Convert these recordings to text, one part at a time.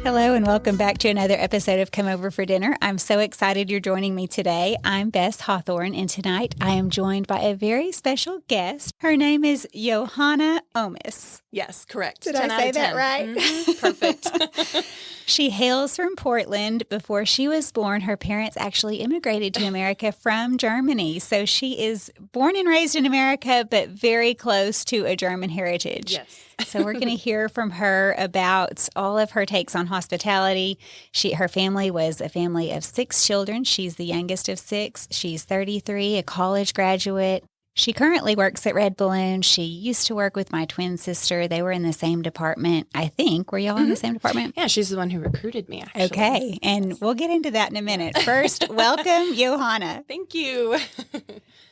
Hello and welcome back to another episode of Come Over for Dinner. I'm so excited you're joining me today. I'm Bess Hawthorne, and tonight I am joined by a very special guest. Her name is Johanna Ohmes. Yes, correct. Did I say that right? Mm-hmm. Perfect. She hails from Portland. Before she was born, her parents actually immigrated to America from Germany. So she is born and raised in America, but very close to a German heritage. Yes. So we're going to hear from her about all of her takes on hospitality. Her family was a family of 6 children. She's the youngest of 6. She's 33, a college graduate. She currently works at Red Balloon. She used to work with my twin sister. They were in the same department, I think. Were y'all in the same department? Yeah, she's the one who recruited me, actually. Okay, and we'll get into that in a minute. First, welcome, Johanna. Thank you.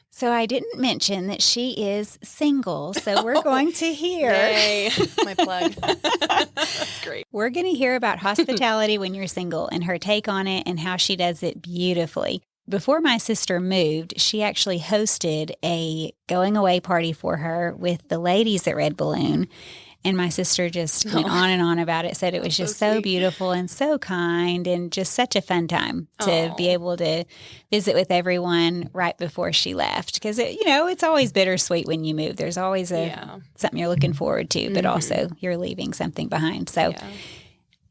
So I didn't mention that she is single, so we're going to hear. Yay, my plug. That's great. We're going to hear about hospitality when you're single and her take on it and how she does it beautifully. Before my sister moved, she actually hosted a going away party for her with the ladies at Red Balloon. And my sister just went on and on about it, said it was just so beautiful and so kind and just such a fun time to be able to visit with everyone right before she left. Because, it's always bittersweet when you move. There's always something you're looking forward to, but also you're leaving something behind. So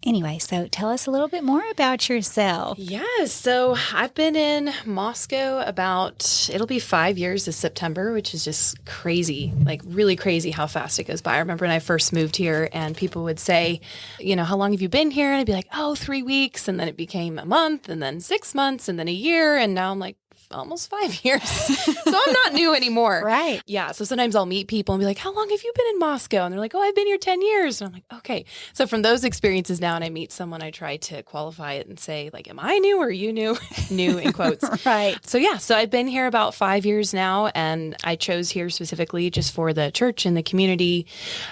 anyway, so tell us a little bit more about yourself. Yes. So I've been in Moscow it'll be 5 years this September, which is just crazy, like really crazy how fast it goes by. I remember when I first moved here and people would say, how long have you been here? And I'd be like, 3 weeks. And then it became a month and then 6 months and then a year. And now I'm like, almost 5 years. So I'm not new anymore. Right. Yeah. So sometimes I'll meet people and be like, how long have you been in Moscow? And they're like, I've been here 10 years. And I'm like, okay. So from those experiences now, and I meet someone, I try to qualify it and say, like, am I new or are you new? New in quotes. Right. So so I've been here about 5 years now, and I chose here specifically just for the church and the community.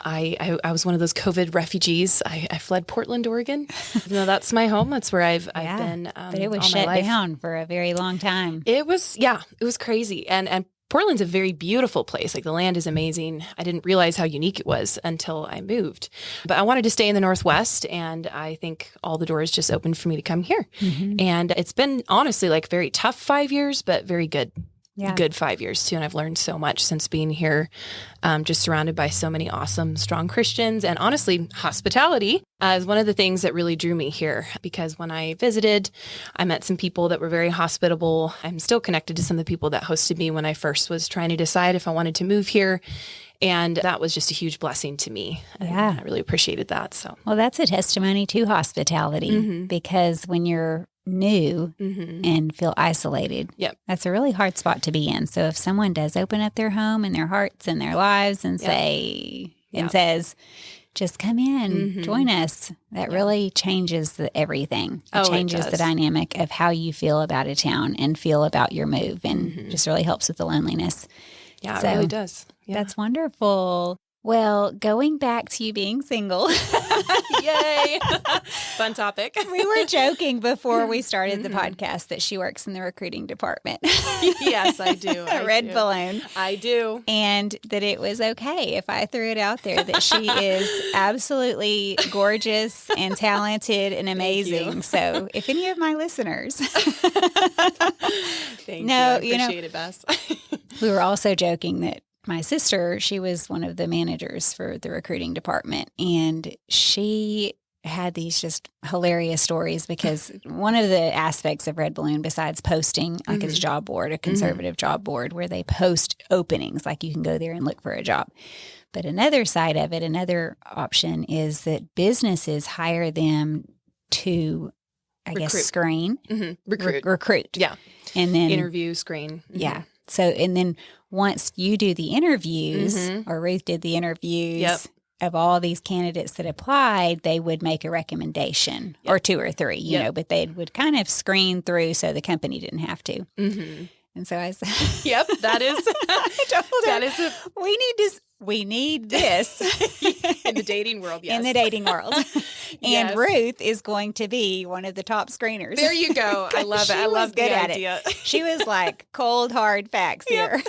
I was one of those COVID refugees. I fled Portland, Oregon. Even though that's my home. That's where I've been. But it was shut down for a very long time. It was crazy. And Portland's a very beautiful place. Like the land is amazing. I didn't realize how unique it was until I moved. But I wanted to stay in the Northwest, and I think all the doors just opened for me to come here. Mm-hmm. And it's been honestly like very tough 5 years, but very good. Yeah. Good 5 years too. And I've learned so much since being here, just surrounded by so many awesome, strong Christians. And honestly, hospitality is one of the things that really drew me here, because when I visited, I met some people that were very hospitable. I'm still connected to some of the people that hosted me when I first was trying to decide if I wanted to move here. And that was just a huge blessing to me. Yeah. I really appreciated that. So, well, that's a testimony to hospitality, because when you're new and feel isolated, that's a really hard spot to be in. So if someone does open up their home and their hearts and their lives and says, just come in, join us, that really changes everything. It changes the dynamic of how you feel about a town and feel about your move, and just really helps with the loneliness. Yeah, it really does. Yeah. That's wonderful. Well, going back to you being single. Yay. Fun topic. We were joking before we started the podcast that she works in the recruiting department. Yes, I do. At Red Balloon. I do. And that it was okay if I threw it out there that she is absolutely gorgeous and talented and amazing. So if any of my listeners. Thank you. I appreciate it, Bess. We were also joking that my sister, she was one of the managers for the recruiting department, and she had these just hilarious stories, because one of the aspects of Red Balloon, besides posting like a job board, a conservative job board where they post openings, like you can go there and look for a job. But another side of it, another option is that businesses hire them to, screen. Recruit. Yeah. And then interview, screen. Yeah. So, and then once you do the interviews, or Ruth did the interviews of all these candidates that applied, they would make a recommendation or 2 or 3, you know, but they would kind of screen through so the company didn't have to. And so I said, that is, I told her, we need this in the dating world. Yes. In the dating world. And Ruth is going to be one of the top screeners. There you go. I love it. I love the idea. She was like cold, hard facts here.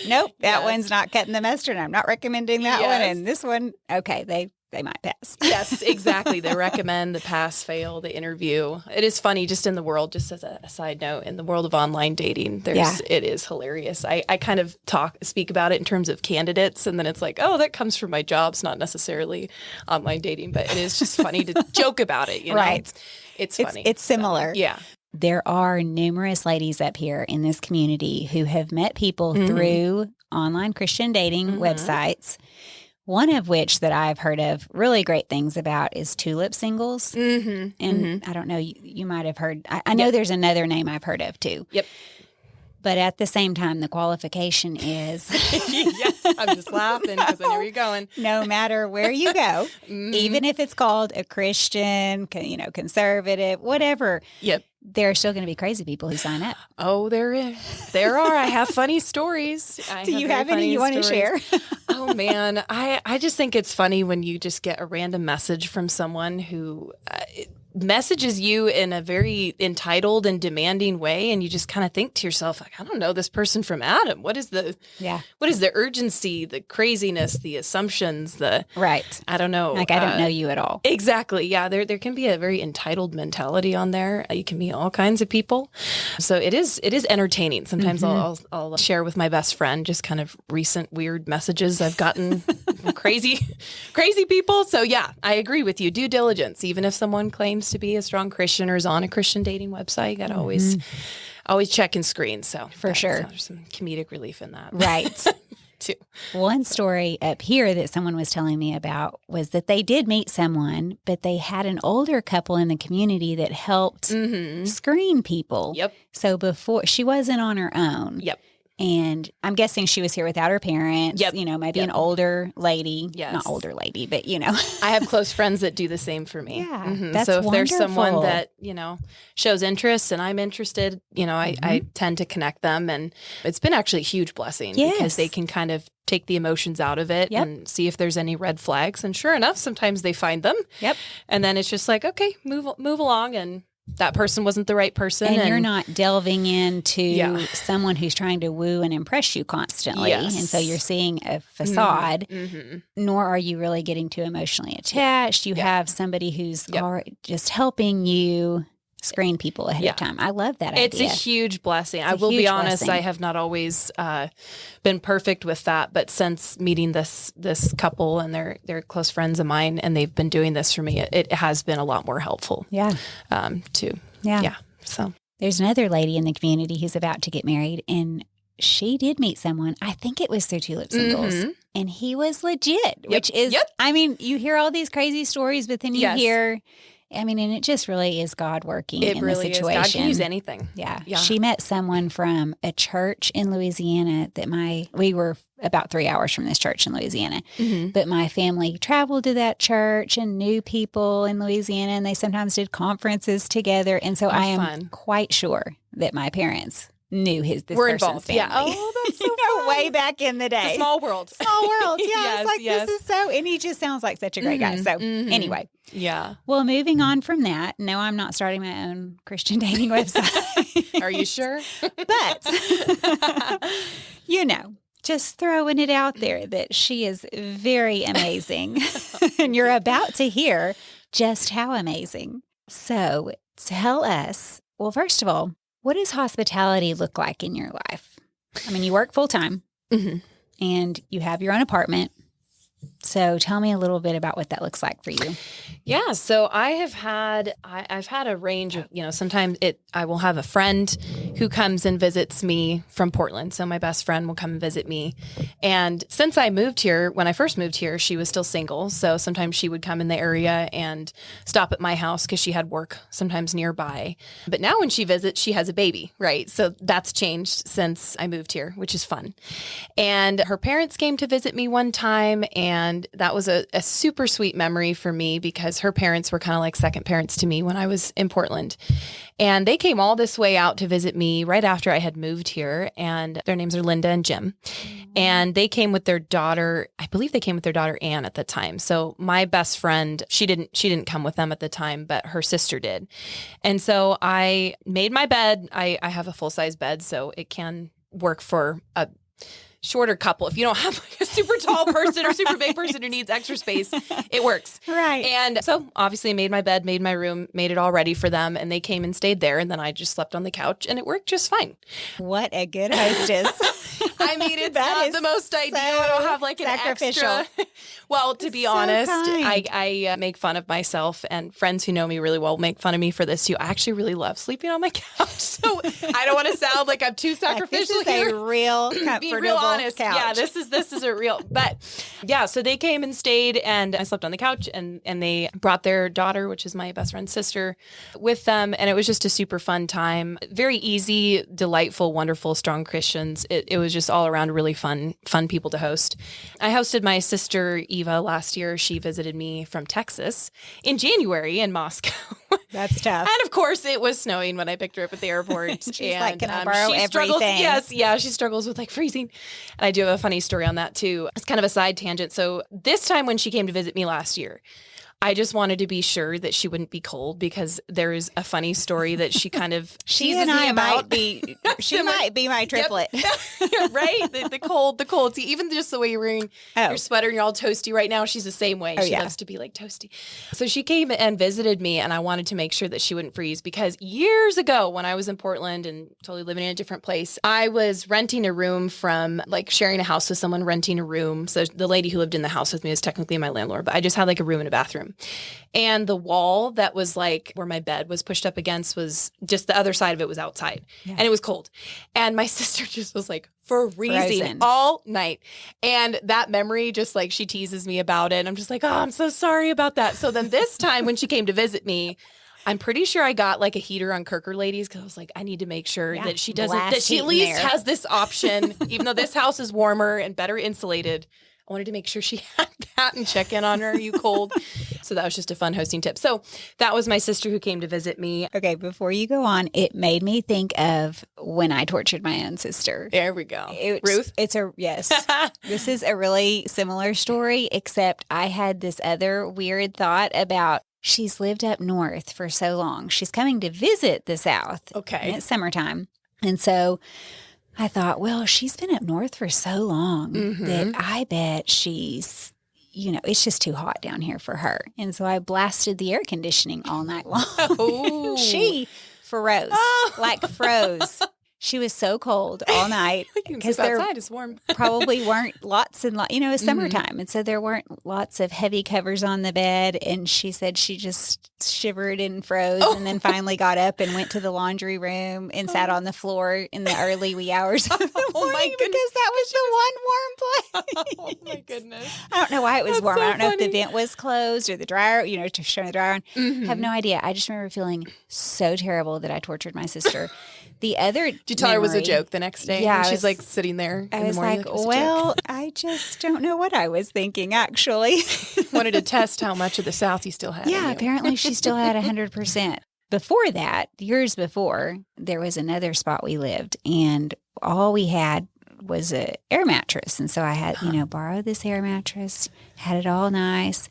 Nope, that one's not cutting the mustard. I'm not recommending that one. And this one, okay, they might pass. Yes, exactly. They recommend the pass, fail, the interview. It is funny just in the world, just as a side note, in the world of online dating, it is hilarious. I kind of speak about it in terms of candidates, and then it's like, oh, that comes from my jobs, not necessarily online dating, but it is just funny to joke about it, you know? Right. It's funny. It's similar. So, yeah. There are numerous ladies up here in this community who have met people through online Christian dating websites. One of which that I've heard of really great things about is Tulip Singles. And I don't know, you might have heard, I know there's another name I've heard of too. Yep. But at the same time, the qualification is... Yes, I'm just laughing because I know where you're going. No matter where you go, even if it's called a Christian, conservative, whatever. Yep. There are still going to be crazy people who sign up. Oh, there are. I have funny stories. Do you have any you want to share? Oh, man. I just think it's funny when you just get a random message from someone who messages you in a very entitled and demanding way, and you just kind of think to yourself, like, I don't know this person from Adam. What is the urgency, the craziness, the assumptions, right? I don't know. Like, I don't know you at all. Exactly. Yeah, there can be a very entitled mentality on there. You can meet all kinds of people, so it is entertaining. Sometimes I'll share with my best friend just kind of recent weird messages I've gotten from crazy people. So yeah, I agree with you. Due diligence, even if someone claims to be a strong Christian or is on a Christian dating website, you got to always check and screen. So for sure, there's some comedic relief in that, right? Too. One story up here that someone was telling me about was that they did meet someone, but they had an older couple in the community that helped screen people. Yep. So before, she wasn't on her own. Yep. And I'm guessing she was here without her parents. Yep. Maybe an older lady. Yes. Not older lady, but I have close friends that do the same for me. Yeah. That's so if wonderful. there's someone that, shows interest and I'm interested, I tend to connect them. And it's been actually a huge blessing because they can kind of take the emotions out of it and see if there's any red flags. And sure enough, sometimes they find them. Yep. And then it's just like, okay, move along, and that person wasn't the right person. And you're not delving into someone who's trying to woo and impress you constantly. Yes. And so you're seeing a facade, nor are you really getting too emotionally attached. You have somebody who's just helping you screen people ahead of time. I love that idea. It's a huge blessing. I will be honest, I have not always been perfect with that, but since meeting this couple, and they're close friends of mine, and they've been doing this for me, it has been a lot more helpful. Yeah. Too. Yeah. Yeah. So there's another lady in the community who's about to get married, and she did meet someone. I think it was through Tulip Singles, and he was legit, which is, I mean, you hear all these crazy stories, but then you hear, and it just really is God working in the situation. God can use anything. Yeah. She met someone from a church in Louisiana that we were about 3 hours from this church in Louisiana, but my family traveled to that church and knew people in Louisiana, and they sometimes did conferences together. And so I am quite sure that my parents knew this We're person's involved. family. Yeah. Oh, that's so fun. Way back in the day. It's a small world. Small world. Yeah. This is so, and he just sounds like such a great guy. So anyway. Yeah. Well, moving on from that, no, I'm not starting my own Christian dating website. Are you sure? But, just throwing it out there that she is very amazing. And you're about to hear just how amazing. So tell us, well, first of all, what does hospitality look like in your life? You work full time and you have your own apartment. So tell me a little bit about what that looks like for you. Yeah. So I've had a range of, sometimes I will have a friend who comes and visits me from Portland. So my best friend will come and visit me. And since I moved here, when I first moved here, she was still single. So sometimes she would come in the area and stop at my house because she had work sometimes nearby. But now when she visits, she has a baby, right? So that's changed since I moved here, which is fun. And her parents came to visit me one time, and that was a super sweet memory for me because her parents were kind of like second parents to me when I was in Portland. And they came all this way out to visit me right after I had moved here. And their names are Linda and Jim. And they came with their daughter. I believe they came with their daughter, Anne, at the time. So my best friend, she didn't come with them at the time, but her sister did. And so I made my bed. I have a full-size bed, so it can work for shorter couple. If you don't have like a super tall person or super big person who needs extra space, it works. Right. And so obviously I made my bed, made my room, made it all ready for them. And they came and stayed there. And then I just slept on the couch and it worked just fine. What a good hostess. I mean, it's not the most ideal. I don't have like an extra. Well, to be honest, I make fun of myself, and friends who know me really well make fun of me for this too. I actually really love sleeping on my couch. So I don't want to sound like I'm too sacrificial like, this is here. a real comfortable Be real honest. couch. Yeah, this is a real. But yeah, so they came and stayed, and I slept on the couch, and they brought their daughter, which is my best friend's sister, with them, and it was just a super fun time. Very easy, delightful, wonderful, strong Christians. It was just all around really fun people to host. I hosted my sister Eva last year. She visited me from Texas in January in Moscow. That's tough. And of course, it was snowing when I picked her up at the airport. She's like, can I borrow everything? She struggles with like freezing. And I do have a funny story on that too. It's kind of a side tangent. So this time when she came to visit me last year, I just wanted to be sure that she wouldn't be cold, because there is a funny story that she kind of she and I might be. She might be my triplet. Yep. Right? The cold. See, even just the way you're wearing your sweater and you're all toasty right now, she's the same way. She loves to be like toasty. So she came and visited me, and I wanted to make sure that she wouldn't freeze, because years ago when I was in Portland and totally living in a different place, I was renting a room from like sharing a house with someone, renting a room. So the lady who lived in the house with me is technically my landlord, but I just had like a room and a bathroom. And the wall that was like where my bed was pushed up against was just the other side of it was outside, and it was cold. And my sister just was like freezing all night. And that memory, just like she teases me about it. And I'm just like, oh, I'm so sorry about that. So then this time when she came to visit me, I'm pretty sure I got like a heater on Kirker Ladies, because I was like, I need to make sure that she doesn't, that she at least has this option, even though this house is warmer and better insulated. I wanted to make sure she had that and check in on her. Are you cold? So that was just a fun hosting tip. So that was my sister who came to visit me. Okay, before you go on, it made me think of when I tortured my own sister. There we go. Ruth? Yes. This is a really similar story, except I had this other weird thought about she's lived up north for so long. She's coming to visit the South. Okay. And it's summertime. And so I thought, well, she's been up north for so long that I bet she's, it's just too hot down here for her. And so I blasted the air conditioning all night long. She froze, froze. She was so cold all night because outside is warm. Probably weren't lots and lots, it's summertime. And so there weren't lots of heavy covers on the bed. And she said she just shivered and froze and then finally got up and went to the laundry room and sat on the floor in the early wee hours of the morning because that was the one warm place. Oh my goodness. I don't know why it was warm. So I don't know if the vent was closed or the dryer, to turn the dryer on. I have no idea. I just remember feeling so terrible that I tortured my sister. The other Did you tell her it was a joke the next day? Yeah. She's like sitting there in the morning. I was like, well, I just don't know what I was thinking, actually. Wanted to test how much of the South you still had. Yeah, apparently she still had 100%. Before that, years before, there was another spot we lived, and all we had was a air mattress. And so I had, borrowed this air mattress, had it all nice.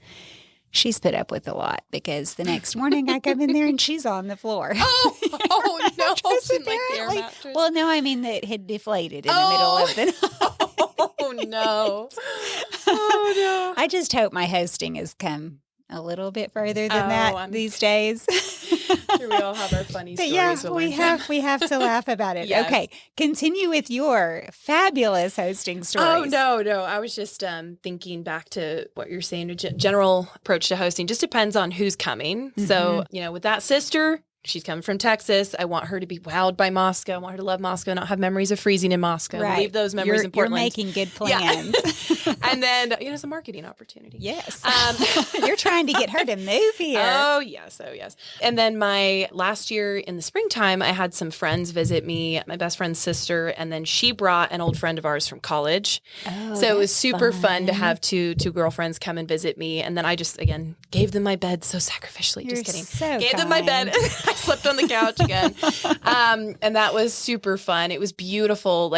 She's put up with a lot because the next morning I come in there and she's on the floor. Oh no. Apparently. Well, no, I mean that it had deflated in the middle of the night. Oh no. Oh no. I just hope my hosting has come a little bit further than that these days. Sure, we all have our funny stories. Yeah, we have to laugh about it. Yes. Okay, continue with your fabulous hosting stories. Oh no, I was just thinking back to what you're saying. A general approach to hosting just depends on who's coming. So with that sister. She's coming from Texas. I want her to be wowed by Moscow. I want her to love Moscow, not have memories of freezing in Moscow. Right. Leave those memories in Portland. You're making good plans. Yeah. And then, it's a marketing opportunity. Yes. You're trying to get her to move here. Oh, yes. And then my last year in the springtime, I had some friends visit me, my best friend's sister, and then she brought an old friend of ours from college. Oh, so it was super fun to have two girlfriends come and visit me. And then I just, again, gave them my bed so sacrificially. You're just kidding. So gave kind. them my bed. I slept on the couch again. And that was super fun. It was beautiful,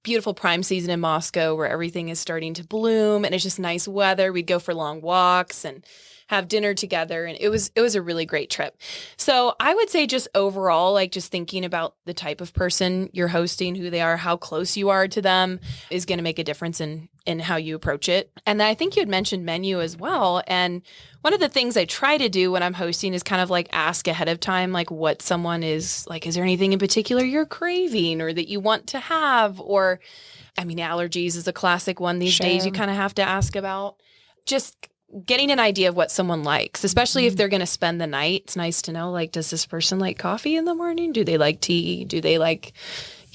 beautiful prime season in Moscow where everything is starting to bloom and it's just nice weather. We'd go for long walks and have dinner together. And it was a really great trip. So I would say just overall, like just thinking about the type of person you're hosting, who they are, how close you are to them is going to make a difference in how you approach it. And then I think you had mentioned menu as well. And one of the things I try to do when I'm hosting is kind of like ask ahead of time, like what someone is like, is there anything in particular you're craving or that you want to have? Or, I mean, allergies is a classic one these days you kind of have to ask about. Just getting an idea of what someone likes, especially if they're going to spend the night. It's nice to know, like, does this person like coffee in the morning? Do they like tea? Do they like,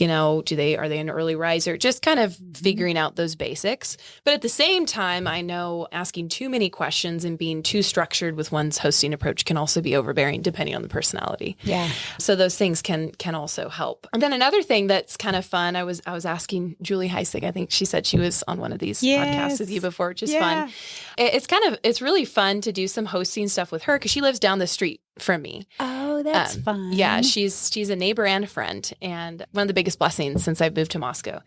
are they an early riser? Just kind of figuring out those basics. But at the same time, I know asking too many questions and being too structured with one's hosting approach can also be overbearing depending on the personality. Yeah. So those things can also help. And then another thing that's kind of fun, I was asking Julie Heisig, I think she said she was on one of these podcasts with you before, which is fun. It's really fun to do some hosting stuff with her because she lives down the street from me. Oh, that's fun. Yeah, she's a neighbor and a friend, and one of the biggest blessings since I moved to Moscow.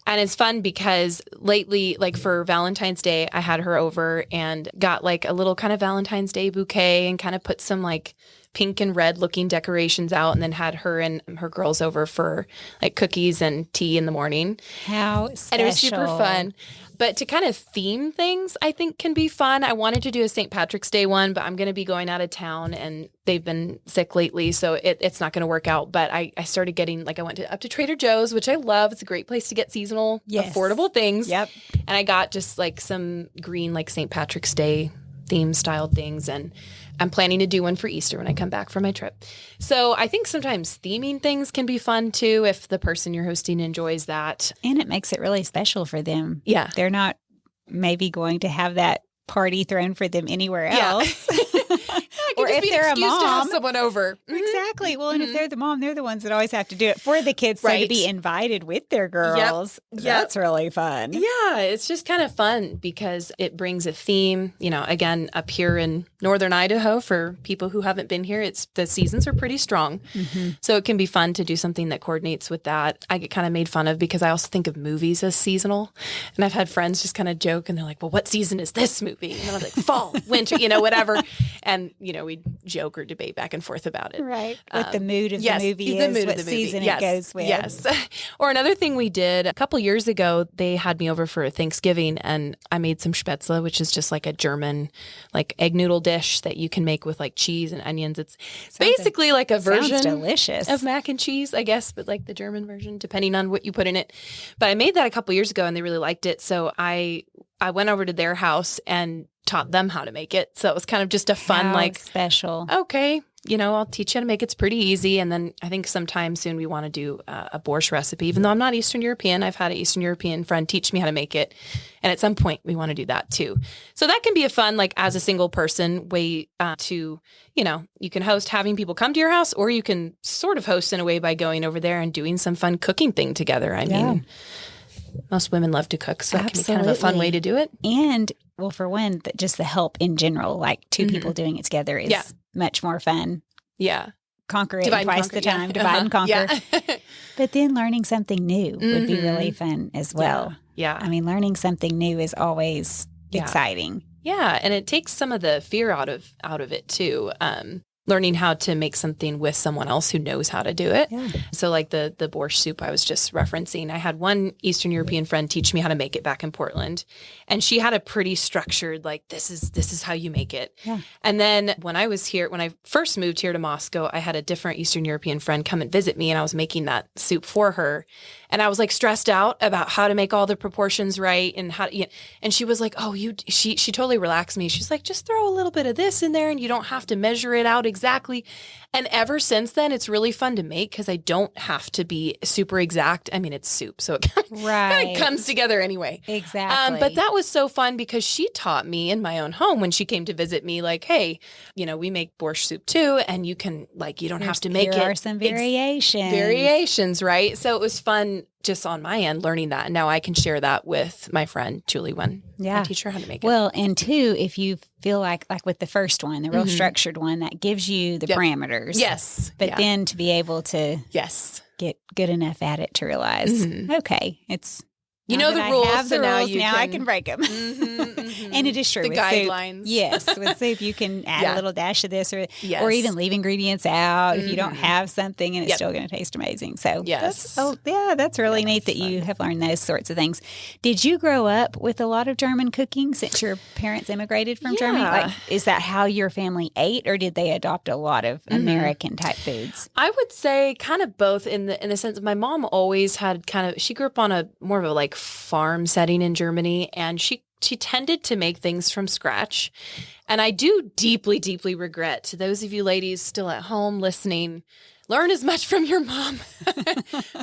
And it's fun because lately, like for Valentine's Day, I had her over and got like a little kind of Valentine's Day bouquet and kind of put some like pink and red looking decorations out, and then had her and her girls over for like cookies and tea in the morning. How special. And it was super fun. But to kind of theme things, I think can be fun. I wanted to do a St. Patrick's Day one, but I'm going to be going out of town and they've been sick lately, so it's not going to work out. But I started getting, like I went up to Trader Joe's, which I love. It's a great place to get seasonal, affordable things. Yep. And I got just like some green, like St. Patrick's Day theme styled things. And I'm planning to do one for Easter when I come back from my trip. So I think sometimes theming things can be fun too if the person you're hosting enjoys that. And it makes it really special for them. Yeah. They're not maybe going to have that party thrown for them anywhere else. Or if they're a mom, to have someone over. Exactly. Well, and if they're the mom, they're the ones that always have to do it for the kids. So to be invited with their girls, that's really fun. Yeah, it's just kind of fun because it brings a theme. Again, up here in northern Idaho, for people who haven't been here, the seasons are pretty strong. So it can be fun to do something that coordinates with that. I get kind of made fun of because I also think of movies as seasonal. And I've had friends just kind of joke and they're like, well, what season is this movie? And I was like, fall, winter, whatever. And, we joke or debate back and forth about it. Right. What the mood of the movie is, what season it goes with. Yes. Or another thing we did a couple years ago, they had me over for Thanksgiving and I made some spätzle, which is just like a German, like egg noodle dish that you can make with like cheese and onions. It's basically like a version delicious. of mac and cheese, I guess, but like the German version, depending on what you put in it. But I made that a couple years ago and they really liked it. So I went over to their house and taught them how to make it. So it was kind of just a fun, special. Okay, I'll teach you how to make it. It's pretty easy. And then I think sometime soon we want to do a borscht recipe. Even though I'm not Eastern European, I've had an Eastern European friend teach me how to make it. And at some point we want to do that too. So that can be a fun, like as a single person way to, you can host having people come to your house, or you can sort of host in a way by going over there and doing some fun cooking thing together. I mean, most women love to cook, so that can be kind of a fun way to do it. And, well, for one, just the help in general, like two people doing it together is much more fun. Yeah. Conquer it twice the time, divide and conquer. Yeah. But then learning something new would be really fun as well. Yeah. I mean, learning something new is always exciting. Yeah, and it takes some of the fear out of it too. Learning how to make something with someone else who knows how to do it. Yeah. So like the borscht soup I was just referencing, I had one Eastern European friend teach me how to make it back in Portland. And she had a pretty structured, like, this is how you make it. Yeah. And then when I first moved here to Moscow, I had a different Eastern European friend come and visit me and I was making that soup for her. And I was like stressed out about how to make all the proportions right and how to, and she was like, oh, she totally relaxed me. She's like, just throw a little bit of this in there and you don't have to measure it out exactly. And ever since then, it's really fun to make because I don't have to be super exact. I mean, it's soup, so it kind of comes together anyway. Exactly. But that was so fun because she taught me in my own home when she came to visit me, like, hey, we make borscht soup too, and you can, like, you don't have to make it. There are some variations. Variations, right? So it was fun just on my end learning that. And now I can share that with my friend Julie when I teach her how to make it. Well, and two, if you feel like with the first one, the real structured one, that gives you the parameters. Yes. But then to be able to get good enough at it to realize, okay, it's the rules, so now I can break them. And it is true. The with guidelines. Soup, yes. With soup, you can add a little dash of this or even leave ingredients out if you don't have something, and it's still going to taste amazing. So that's really neat that you have learned those sorts of things. Did you grow up with a lot of German cooking since your parents immigrated from Germany? Like, is that how your family ate, or did they adopt a lot of American type foods? I would say kind of both in the sense my mom always had she grew up on a more of a like farm setting in Germany, and she tended to make things from scratch. And I do deeply, deeply regret, to those of you ladies still at home listening, learn as much from your mom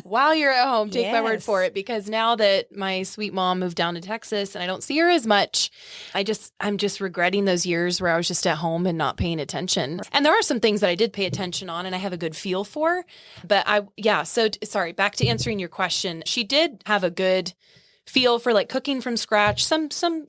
while you're at home. Take my word for it, because now that my sweet mom moved down to Texas and I don't see her as much, I'm just regretting those years where I was just at home and not paying attention. And there are some things that I did pay attention on and I have a good feel for. But sorry, back to answering your question. She did have a good feel for like cooking from scratch.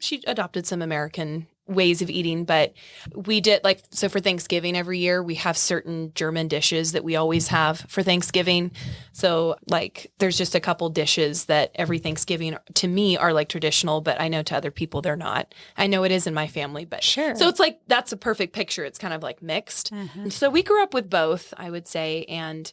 She adopted some American ways of eating, but we did so for Thanksgiving every year, we have certain German dishes that we always have for Thanksgiving. So like there's just a couple dishes that every Thanksgiving to me are like traditional, but I know to other people they're not. I know it is in my family, but sure. So it's like, that's a perfect picture. It's kind of like mixed. And so we grew up with both, I would say. And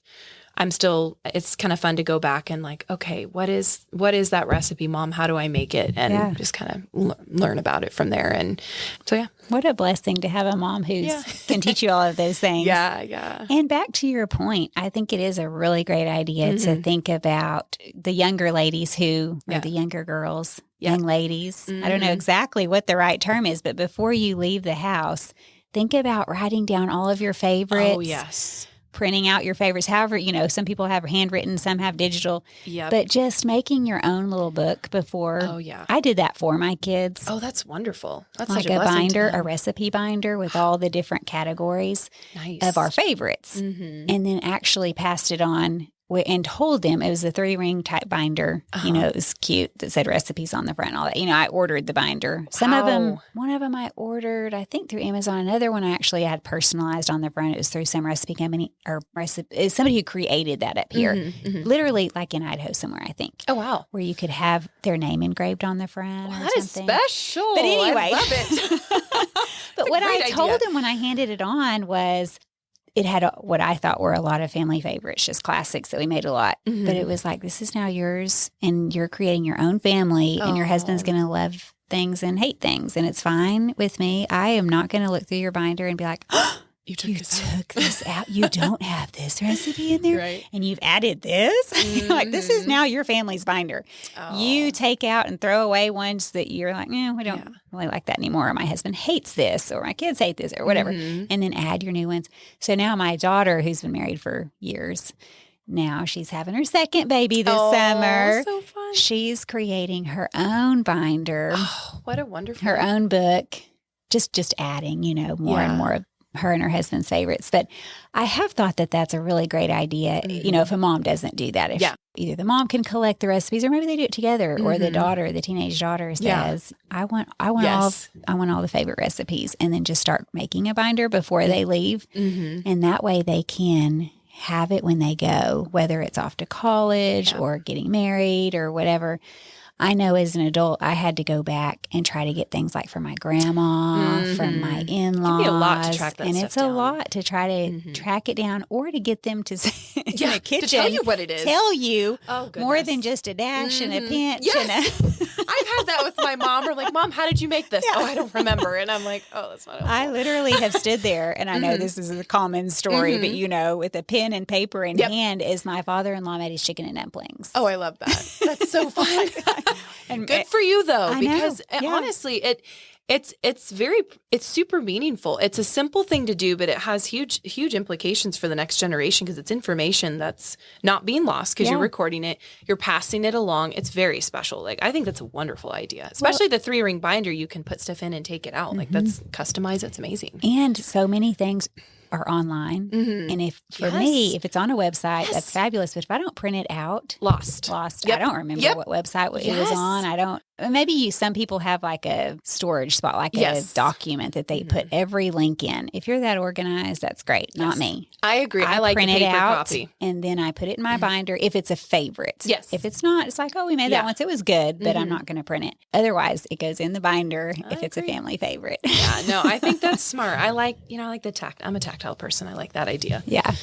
it's kind of fun to go back and like, okay, what is that recipe, Mom? How do I make it? And just kind of learn about it from there. And so, yeah. What a blessing to have a mom who can teach you all of those things. Yeah. And back to your point, I think it is a really great idea to think about the younger ladies or the younger girls, young ladies. I don't know exactly what the right term is, but before you leave the house, think about writing down all of your favorites. Oh, yes. Printing out your favorites. However, some people have handwritten, some have digital. But just making your own little book before. Oh, yeah. I did that for my kids. Oh, that's wonderful. That's like such a binder, a recipe binder with all the different categories of our favorites. And then actually passed it on and told them it was a 3-ring type binder. It was cute that said recipes on the front and all that. I ordered the binder. Some of them, one of them I ordered, I think through Amazon. Another one I actually had personalized on the front. It was through some recipe company it's somebody who created that up here. Literally like in Idaho somewhere, I think. Oh, wow. Where you could have their name engraved on the front. Wow, that is special. But anyway. I love it. But what I told them when I handed it on was, it had what I thought were a lot of family favorites, just classics that we made a lot. But it was like, this is now yours, and you're creating your own family, and your husband's going to love things and hate things, and it's fine with me. I am not going to look through your binder and be like, oh, you took this out. You don't have this recipe in there, and you've added this. Like, this is now your family's binder. You take out and throw away ones that you're like, we don't really like that anymore. Or my husband hates this, or my kids hate this, or whatever. And then add your new ones. So now my daughter, who's been married for years, now she's having her second baby this summer. So fun. She's creating her own binder. Oh, what a wonderful. Her own book. Just adding, more and more of her and her husband's favorites. But I have thought that that's a really great idea, if a mom doesn't do that. If either the mom can collect the recipes, or maybe they do it together, or the teenage daughter says, I want all the favorite recipes, and then just start making a binder before they leave. And that way they can have it when they go, whether it's off to college or getting married or whatever. I know as an adult, I had to go back and try to get things like from my grandma, from my in-laws. It can be a lot to track that and stuff it's down. A lot to try to track it down, or to get them to in the kitchen to tell you what it is. Tell you more than just a dash and a pinch. Yes. I've had that with my mom. We're like, Mom, how did you make this? Oh, I don't remember. And I'm like, oh, that's not helpful. I literally have stood there, and I know this is a common story, but with a pen and paper in hand, as my father-in-law made his chicken and dumplings. Oh, I love that. That's so fun. And good for you, though, because honestly, it's super meaningful. It's a simple thing to do, but it has huge implications for the next generation, because it's information that's not being lost, because you're recording it, you're passing it along. It's very special. Like, I think that's a wonderful idea, especially the 3-ring binder. You can put stuff in and take it out. Like, that's customized. That's amazing. And so many things are online. Mm-hmm. And if for me, if it's on a website, that's fabulous. But if I don't print it out, lost. I don't remember what website it was on. I don't. Maybe some people have like a storage spot, like a document that they put every link in. If you're that organized, that's great. Not me. I agree. I like print the paper it out, copy. and then I put it in my binder if it's a favorite. Yes. If it's not, it's like, oh, we made that once. It was good, but I'm not going to print it. Otherwise, it goes in the binder if it's a family favorite. Yeah, no, I think that's smart. I like the tact. I'm a tactile person. I like that idea. Yeah.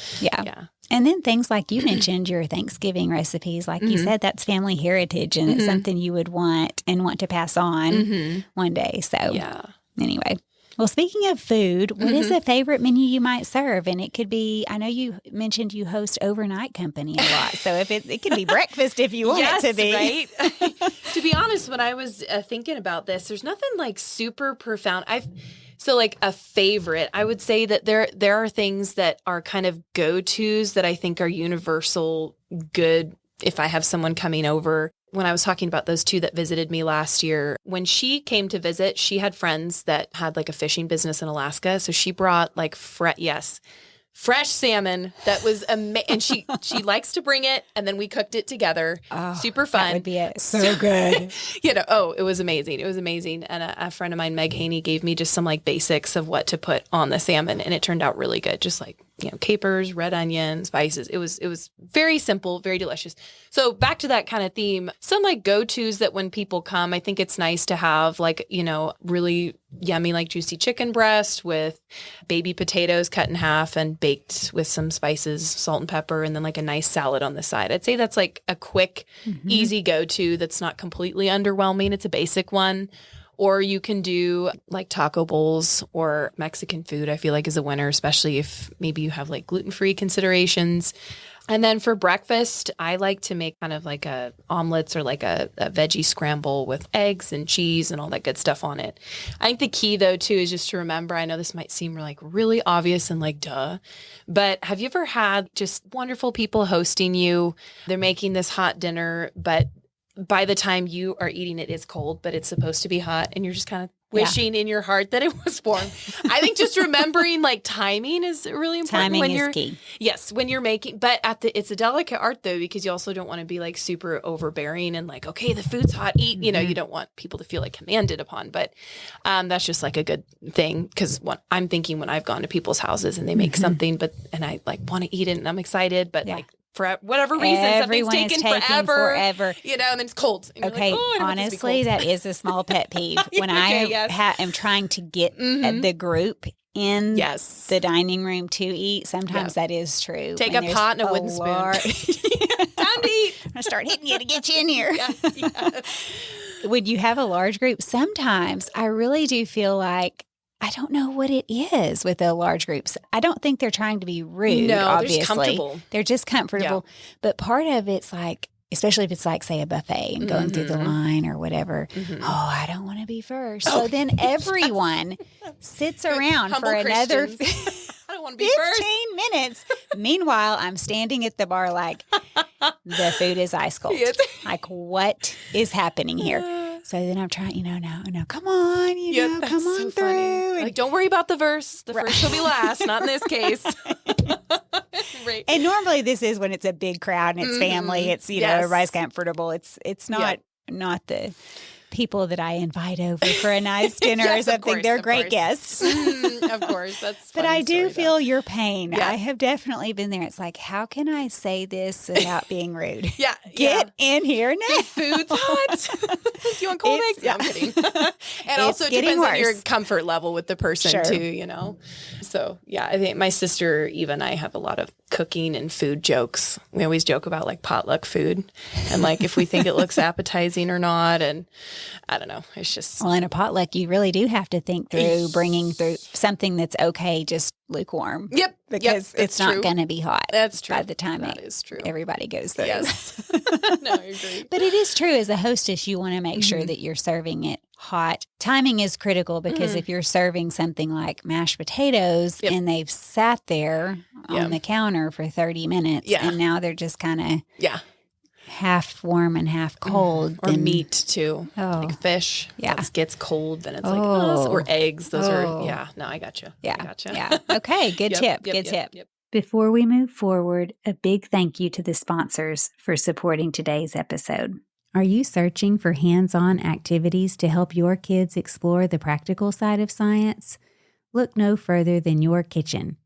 And then things like you mentioned, your Thanksgiving recipes, like you said, that's family heritage, and it's something you would want to pass on one day. So anyway. Well, speaking of food, what is a favorite menu you might serve? And it could be, I know you mentioned you host overnight company a lot. So if it could be breakfast if you want it to be. Right? To be honest, when I was thinking about this, there's nothing like super profound. So like a favorite, I would say that there are things that are kind of go-tos that I think are universal good if I have someone coming over. When I was talking about those two that visited me last year, when she came to visit, she had friends that had like a fishing business in Alaska. So she brought like fresh salmon that was amazing. And she likes to bring it, and then we cooked it together. Oh, super fun. That would be so good. It was amazing. It was amazing. And a friend of mine, Meg Haney, gave me just some like basics of what to put on the salmon, and it turned out really good. Just like, capers, red onion, spices. It was very simple, very delicious. So back to that kind of theme, some like go-tos that when people come, I think it's nice to have like, really yummy, like juicy chicken breast with baby potatoes cut in half and baked with some spices, salt and pepper, and then like a nice salad on the side. I'd say that's like a quick, easy go-to that's not completely underwhelming. It's a basic one. Or you can do like taco bowls or Mexican food, I feel like is a winner, especially if maybe you have like gluten-free considerations. And then for breakfast, I like to make kind of like omelets or like a veggie scramble with eggs and cheese and all that good stuff on it. I think the key though too is just to remember, I know this might seem like really obvious and like duh, but have you ever had just wonderful people hosting you? They're making this hot dinner, but by the time you are eating it, it's cold, but it's supposed to be hot, and you're just kind of wishing in your heart that it was warm. I think just remembering like timing is really important. Timing is key. Yes, when you're making, but it's a delicate art though, because you also don't want to be like super overbearing and like, okay, the food's hot, eat. You don't want people to feel like commanded upon, but that's just like a good thing, because I'm thinking when I've gone to people's houses and they make something, and I like want to eat it and I'm excited, but like, for whatever reason, everyone something's taking forever. And then it's cold. And okay, like, honestly, that is a small pet peeve. When I am trying to get the group in the dining room to eat, sometimes that is true. Take a pot and a wooden spoon. Time to eat. I'm going to start hitting you to get you in here. Yes. When you have a large group, sometimes I really do feel like, I don't know what it is with the large groups. I don't think they're trying to be rude, obviously. They're just comfortable. They're just comfortable. Yeah. But part of it's like, especially if it's like, say, a buffet and going through the line or whatever. Oh, I don't want to be first. So then everyone sits around for another I don't want to be 15 minutes. Meanwhile, I'm standing at the bar like, the food is ice cold. Yes. Like, what is happening here? So then I'm trying, now, come on, come on so through. Funny. Like, don't worry about the verse. The verse will be last, not in this case. Right. And normally this is when it's a big crowd and it's family. It's, everybody's comfortable. It's not the people that I invite over for a nice dinner or something. Course, they're great guests. Of course. That's But I do feel your pain. Yeah. I have definitely been there. It's like, how can I say this without being rude? Get in here now. The food's hot. Do you want cold eggs? I'm kidding. And also it depends on your comfort level with the person too, So I think my sister, Eva, and I have a lot of cooking and food jokes. We always joke about like potluck food and like if we think it looks appetizing or not. And I don't know. It's just. Well, in a potluck, you really do have to think through bringing through something that's okay, just lukewarm. Yep. Because it's not going to be hot. That's true. By the time that is true. Everybody goes through. Yes. No, I agree. But it is true. As a hostess, you want to make sure that you're serving it hot. Timing is critical because if you're serving something like mashed potatoes and they've sat there on the counter for 30 minutes and now they're just kind of half warm and half cold. Or meat too. Oh. Like fish. Yeah. That gets cold, then it's like, oh. Or eggs. Those are, yeah. No, I got you. Yeah. I got you. Yeah. Okay. Good tip. Good tip. Yep. Before we move forward, a big thank you to the sponsors for supporting today's episode. Are you searching for hands-on activities to help your kids explore the practical side of science? Look no further than your kitchen.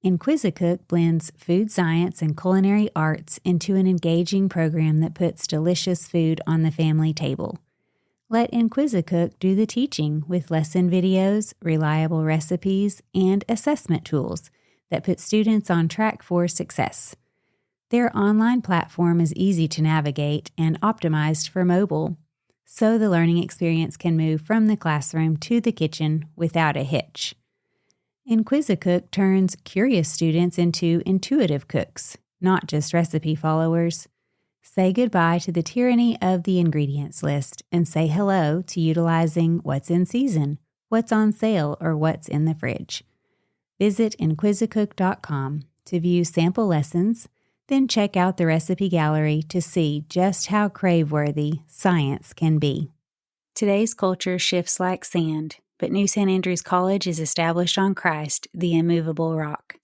Inquisicook blends food science and culinary arts into an engaging program that puts delicious food on the family table. Let Inquisicook do the teaching with lesson videos, reliable recipes, and assessment tools that put students on track for success. Their online platform is easy to navigate and optimized for mobile, so the learning experience can move from the classroom to the kitchen without a hitch. Inquisicook turns curious students into intuitive cooks, not just recipe followers. Say goodbye to the tyranny of the ingredients list and say hello to utilizing what's in season, what's on sale, or what's in the fridge. Visit inquisicook.com to view sample lessons, then check out the recipe gallery to see just how crave-worthy science can be. Today's culture shifts like sand, but New St. Andrews College is established on Christ, the immovable rock.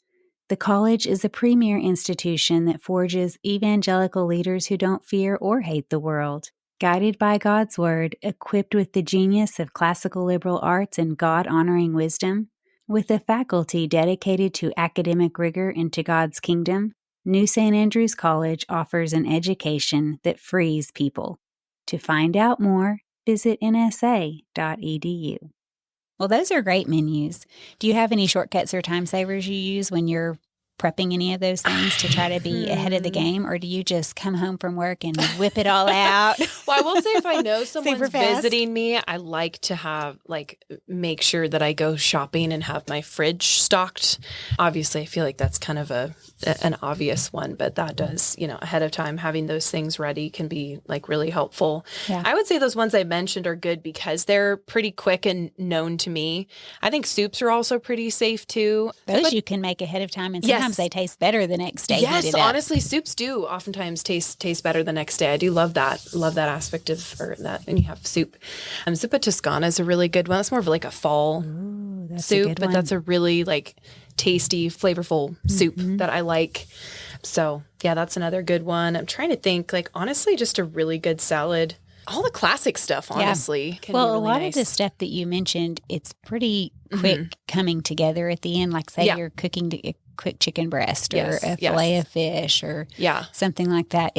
The college is a premier institution that forges evangelical leaders who don't fear or hate the world. Guided by God's Word, equipped with the genius of classical liberal arts and God-honoring wisdom, with a faculty dedicated to academic rigor into God's kingdom, New St. Andrews College offers an education that frees people. To find out more, visit nsa.edu. Well, those are great menus. Do you have any shortcuts or time savers you use when you're prepping any of those things to try to be ahead of the game, or do you just come home from work and whip it all out? Well, I will say if I know someone's visiting me, I like to make sure that I go shopping and have my fridge stocked. Obviously, I feel like that's kind of an obvious one, but that does, ahead of time, having those things ready can be like really helpful. Yeah. I would say those ones I mentioned are good because they're pretty quick and known to me. I think soups are also pretty safe too. Those you can make ahead of time, and sometimes they taste better the next day. Yes, honestly, soups do oftentimes taste better the next day. I do love that aspect of that. And you have soup. Zuppa Toscana is a really good one. It's more of like a fall soup, but that's a really tasty, flavorful soup that I like. So yeah, that's another good one. I'm trying to think, honestly, just a really good salad. All the classic stuff, honestly. Yeah. Well, a lot of the stuff that you mentioned, it's pretty quick coming together at the end. Like say you're cooking a quick chicken breast or a fillet of fish or something like that.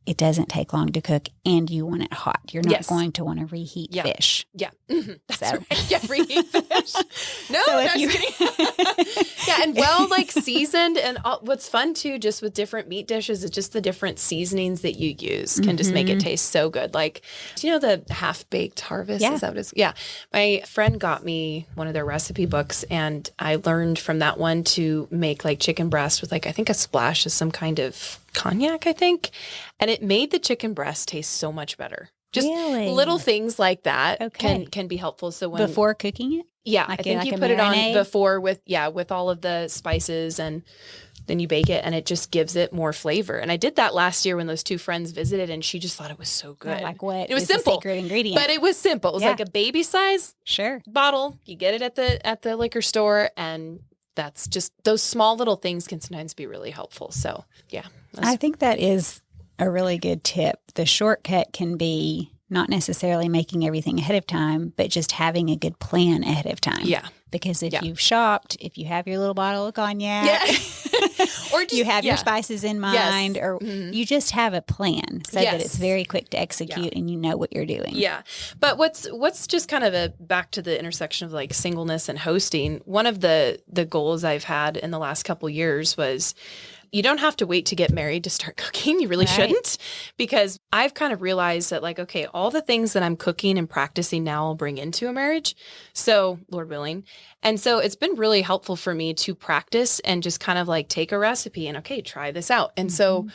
It doesn't take long to cook, and you want it hot. You're not going to want to reheat fish. Yeah. That's right. Yeah, reheat fish. No, just kidding. Yeah, and seasoned. And what's fun, too, just with different meat dishes is just the different seasonings that you use can just make it taste so good. Like, do you know the half-baked harvest? Yeah. Is that what it is? Yeah. My friend got me one of their recipe books, and I learned from that one to make, chicken breast with, I think a splash of some kind of cognac, I think. And it made the chicken breast taste so much better. Just little things like that can be helpful. So when before cooking it? Yeah, I think you put it on before with all of the spices, and then you bake it, and it just gives it more flavor. And I did that last year when those two friends visited, and she just thought it was so good. Yeah, what? It was is simple, the secret ingredient, but it was simple. It was like a baby size bottle. You get it at the liquor store, and that's just those small little things can sometimes be really helpful. So yeah, I think that is a really good tip. The shortcut can be not necessarily making everything ahead of time, but just having a good plan ahead of time. Yeah. Because if you've shopped, if you have your little bottle of cognac, or just, you have your spices in mind, or you just have a plan so that it's very quick to execute and you know what you're doing. Yeah. But what's just kind of back to the intersection of singleness and hosting, one of the goals I've had in the last couple years was you don't have to wait to get married to start cooking. You really shouldn't, because I've kind of realized that okay, all the things that I'm cooking and practicing now I'll bring into a marriage. So Lord willing. And so it's been really helpful for me to practice and just kind of take a recipe and try this out. And so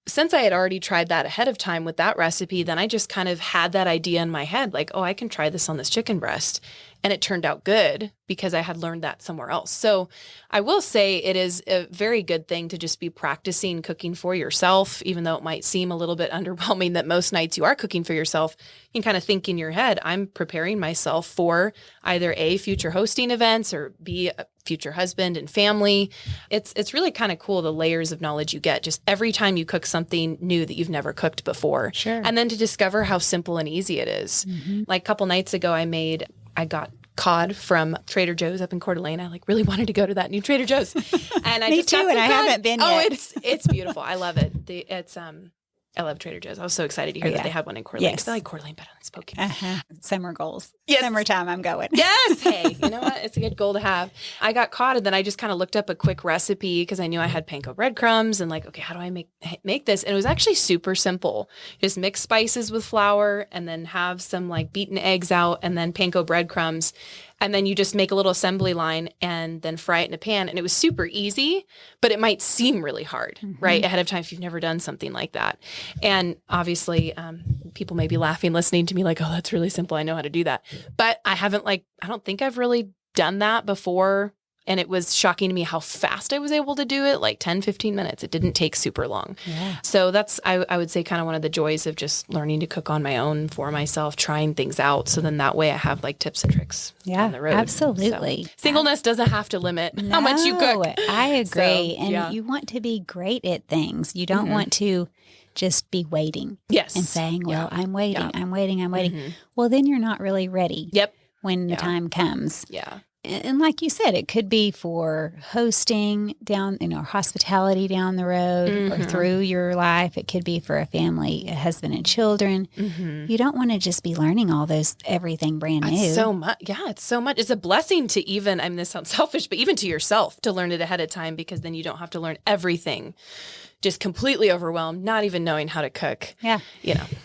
since I had already tried that ahead of time with that recipe, then I just kind of had that idea in my head, like, oh, I can try this on this chicken breast. And it turned out good because I had learned that somewhere else. So I will say it is a very good thing to just be practicing cooking for yourself, even though it might seem a little bit underwhelming that most nights you are cooking for yourself. You can kind of think in your head, I'm preparing myself for either A, future hosting events, or B, a future husband and family. It's really kind of cool, the layers of knowledge you get just every time you cook something new that you've never cooked before. Sure. And then to discover how simple and easy it is. Mm-hmm. Like a couple nights ago, I got cod from Trader Joe's up in Coeur d'Alene. I really wanted to go to that new Trader Joe's. And I Me just too, got and some I cod. haven't been Oh, yet. it's beautiful. I love it. I love Trader Joe's. I was so excited to hear that they had one in Coeur d'Alene. Yes. I like Coeur d'Alene better than Spokane. Summer goals. Yes. Summertime, I'm going. Yes. Hey, you know what? It's a good goal to have. I got caught, and then I just kind of looked up a quick recipe because I knew I had panko breadcrumbs and like, okay, how do I make this? And it was actually super simple. Just mix spices with flour and then have some like beaten eggs out and then panko breadcrumbs. And then you just make a little assembly line and then fry it in a pan. And it was super easy, but it might seem really hard, right? Ahead of time if you've never done something like that. And obviously, people may be laughing, listening to me like, oh, that's really simple. I know how to do that. But I don't think I've really done that before. And it was shocking to me how fast I was able to do it, like 10, 15 minutes. It didn't take super long. Yeah. So that's, I would say, kind of one of the joys of just learning to cook on my own for myself, trying things out. So then that way I have like tips and tricks on the road. Absolutely. So, singleness doesn't have to limit how much you cook. I agree. And you want to be great at things. You don't want to just be waiting. Yes. And saying, well, I'm waiting, I'm waiting. Well, then you're not really ready. Yep. When the time comes. Yeah. And like you said, it could be for hosting down, hospitality down the road or through your life. It could be for a family, a husband and children. You don't want to just be learning everything brand new. It's so much. Yeah, it's so much. It's a blessing to even, this sounds selfish, but even to yourself to learn it ahead of time, because then you don't have to learn everything. Just completely overwhelmed, not even knowing how to cook. Yeah.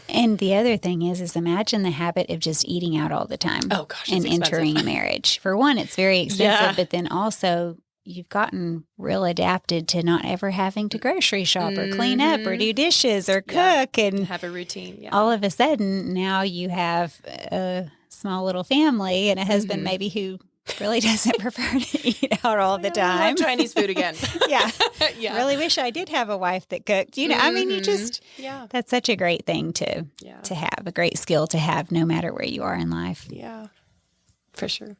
And the other thing is imagine the habit of just eating out all the time. Oh, gosh. And entering a marriage. For one, it's very expensive, but then also you've gotten real adapted to not ever having to grocery shop or clean up or do dishes or cook and have a routine. Yeah. All of a sudden, now you have a small little family and a husband maybe who really doesn't prefer to eat out all the time. I love Chinese food again. Yeah. Really wish I did have a wife that cooked. You just, that's such a great thing to have, a great skill to have no matter where you are in life. Yeah, for sure.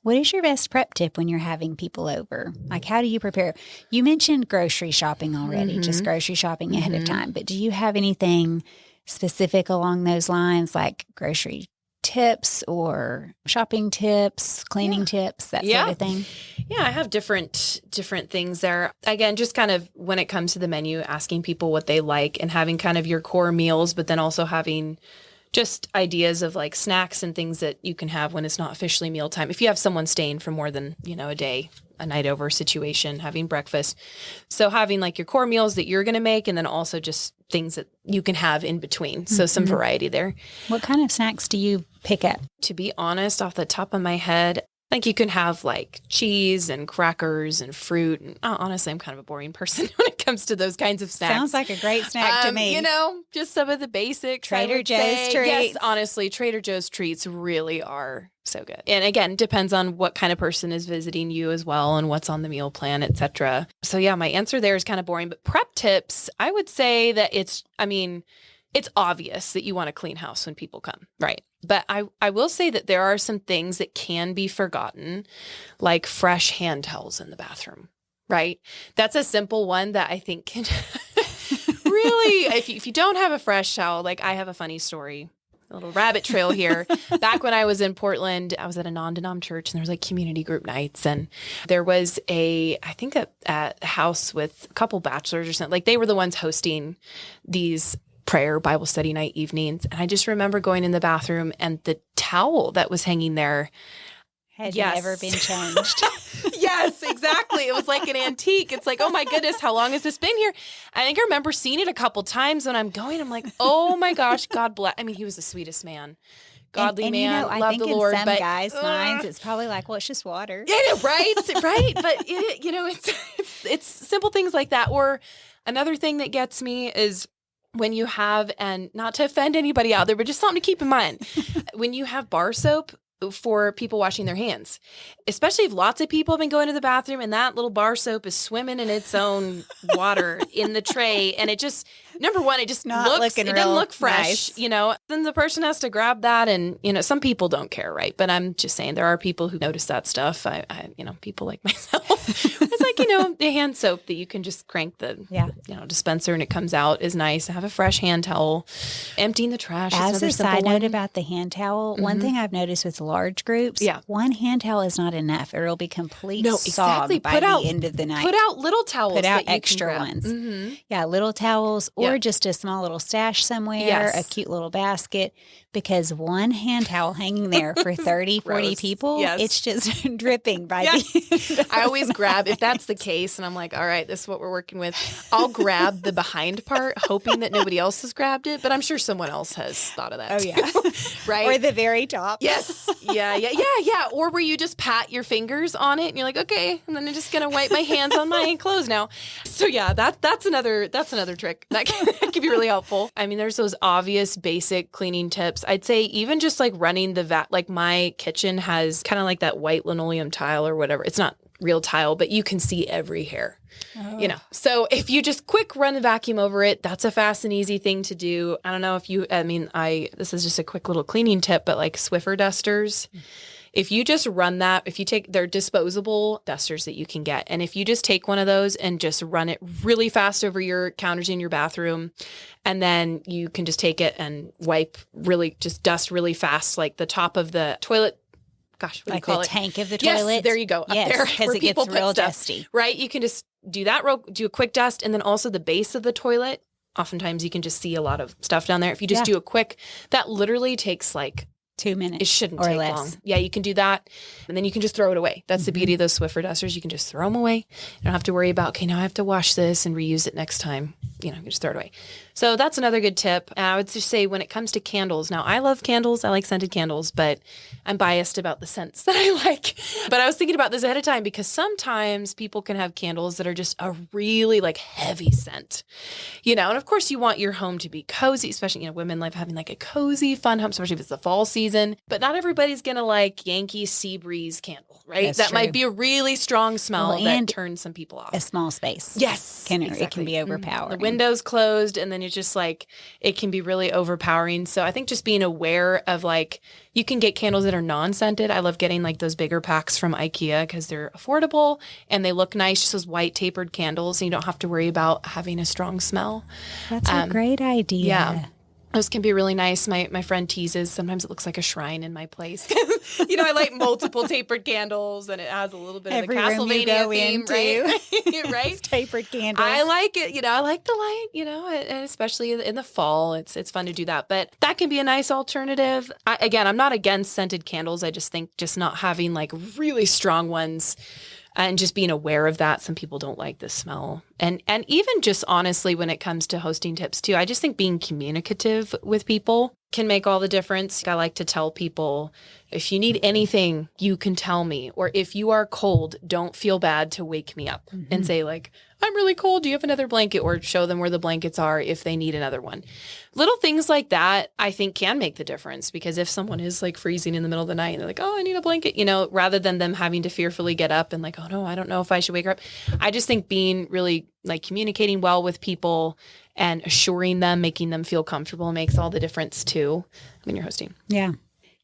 What is your best prep tip when you're having people over? Like, how do you prepare? You mentioned grocery shopping already, just grocery shopping ahead of time. But do you have anything specific along those lines, like grocery tips or shopping tips, cleaning tips, that sort of thing? Yeah, I have different things there. Again, just kind of when it comes to the menu, asking people what they like and having kind of your core meals, but then also having just ideas of like snacks and things that you can have when it's not officially mealtime. If you have someone staying for more than, a day, a night over situation, having breakfast. So having like your core meals that you're going to make and then also just things that you can have in between. So some variety there. What kind of snacks do you pick up? To be honest, off the top of my head, I think you can have like cheese and crackers and fruit. And honestly, I'm kind of a boring person when it comes to those kinds of snacks. Sounds like a great snack to me. Just some of the basics. Trader Joe's treats. Yes, honestly, Trader Joe's treats really are so good. And again, depends on what kind of person is visiting you as well and what's on the meal plan, etc. So yeah, my answer there is kind of boring. But prep tips, I would say that it's obvious that you want a clean house when people come, right? But I will say that there are some things that can be forgotten, like fresh hand towels in the bathroom, right? That's a simple one that I think can really, if you don't have a fresh towel, like I have a funny story, a little rabbit trail here. Back when I was in Portland, I was at a non-denom church and there was like community group nights. And there was a house with a couple bachelors or something. Like they were the ones hosting these prayer Bible study night evenings. And I just remember going in the bathroom and the towel that was hanging there had never been changed. Yes, exactly. It was like an antique. It's like, oh my goodness, how long has this been here? I think I remember seeing it a couple times when I'm going. I'm like, oh my gosh, God bless. I mean, he was the sweetest man. Godly and man, I love think the in Lord. Some but guys' minds, it's probably like, well, it's just water. Yeah, right. But it's simple things like that. Or Another thing that gets me is when you have, and not to offend anybody out there, but just something to keep in mind, when you have bar soap for people washing their hands, especially if lots of people have been going to the bathroom and that little bar soap is swimming in its own water in the tray. And it just, number one, it just it doesn't look fresh, nice. Then the person has to grab that. And, some people don't care, right? But I'm just saying there are people who notice that stuff. I people like myself. It's like, the hand soap that you can just crank the dispenser and it comes out is nice. Have a fresh hand towel. Emptying the trash. As a side note about the hand towel, one thing I've noticed with large groups, one hand towel is not enough. It'll be complete sog by the end of the night. Put out little towels. Put out extra ones. Mm-hmm. Yeah, little towels or just a small little stash somewhere, a cute little basket. Because one hand towel hanging there for 30, 40 people, it's just dripping by the I always grab, if that's the case, and I'm like, all right, this is what we're working with, I'll grab the behind part, hoping that nobody else has grabbed it, but I'm sure someone else has thought of that too. Right? Or the very top. Yes. Yeah. Or where you just pat your fingers on it, and you're like, okay, and then I'm just going to wipe my hands on my clothes now. So that's another trick. That can be really helpful. I mean, there's those obvious basic cleaning tips. I'd say even just like running the like my kitchen has kind of like that white linoleum tile or whatever. It's not real tile, but you can see every hair, So if you just quick run the vacuum over it, that's a fast and easy thing to do. I don't know if this is just a quick little cleaning tip, but like Swiffer dusters, if you just run that, if you take, they're disposable dusters that you can get. And if you just take one of those and just run it really fast over your counters in your bathroom, and then you can just take it and just dust really fast, like the top of the toilet. Gosh, what do you call it? Like the tank of the toilet? Yes, there you go. Up there. Because it gets real dusty. Right? You can just do that, do a quick dust, and then also the base of the toilet. Oftentimes you can just see a lot of stuff down there. If you just do a quick, that literally takes like 2 minutes. It shouldn't take long. Yeah, you can do that. And then you can just throw it away. That's the beauty of those Swiffer dusters. You can just throw them away. You don't have to worry about, okay, now I have to wash this and reuse it next time. You just throw it away. So that's another good tip. And I would just say when it comes to candles, now I love candles. I like scented candles, but I'm biased about the scents that I like. But I was thinking about this ahead of time because sometimes people can have candles that are just a really like heavy scent, and of course you want your home to be cozy, especially, women love having like a cozy, fun home, especially if it's the fall season. But not everybody's going to like Yankee Sea Breeze candle, right? That's that true. Might be a really strong smell that turns some people off. A small space. Yes. Exactly. It can be overpowering. The window's closed and then it's just like, it can be really overpowering. So I think just being aware of like, you can get candles that are non-scented. I love getting like those bigger packs from IKEA because they're affordable and they look nice, just those white tapered candles. And you don't have to worry about having a strong smell. That's a great idea. Yeah. Those can be really nice. My friend teases, sometimes it looks like a shrine in my place. I like multiple tapered candles and it has a little bit Every of the Castlevania theme, right? Right? It's tapered candles. I like it. I like the light, and especially in the fall, it's fun to do that. But that can be a nice alternative. I'm not against scented candles. I just think just not having like really strong ones and just being aware of that. Some people don't like the smell. And even just honestly, when it comes to hosting tips too, I just think being communicative with people can make all the difference. I like to tell people, if you need anything, you can tell me. Or if you are cold, don't feel bad to wake me up and say like, I'm really cold. Do you have another blanket? Or show them where the blankets are if they need another one. Little things like that, I think can make the difference because if someone is like freezing in the middle of the night and they're like, oh, I need a blanket, rather than them having to fearfully get up and like, oh no, I don't know if I should wake her up. I just think being really like communicating well with people and assuring them, making them feel comfortable makes all the difference too when you're hosting. Yeah.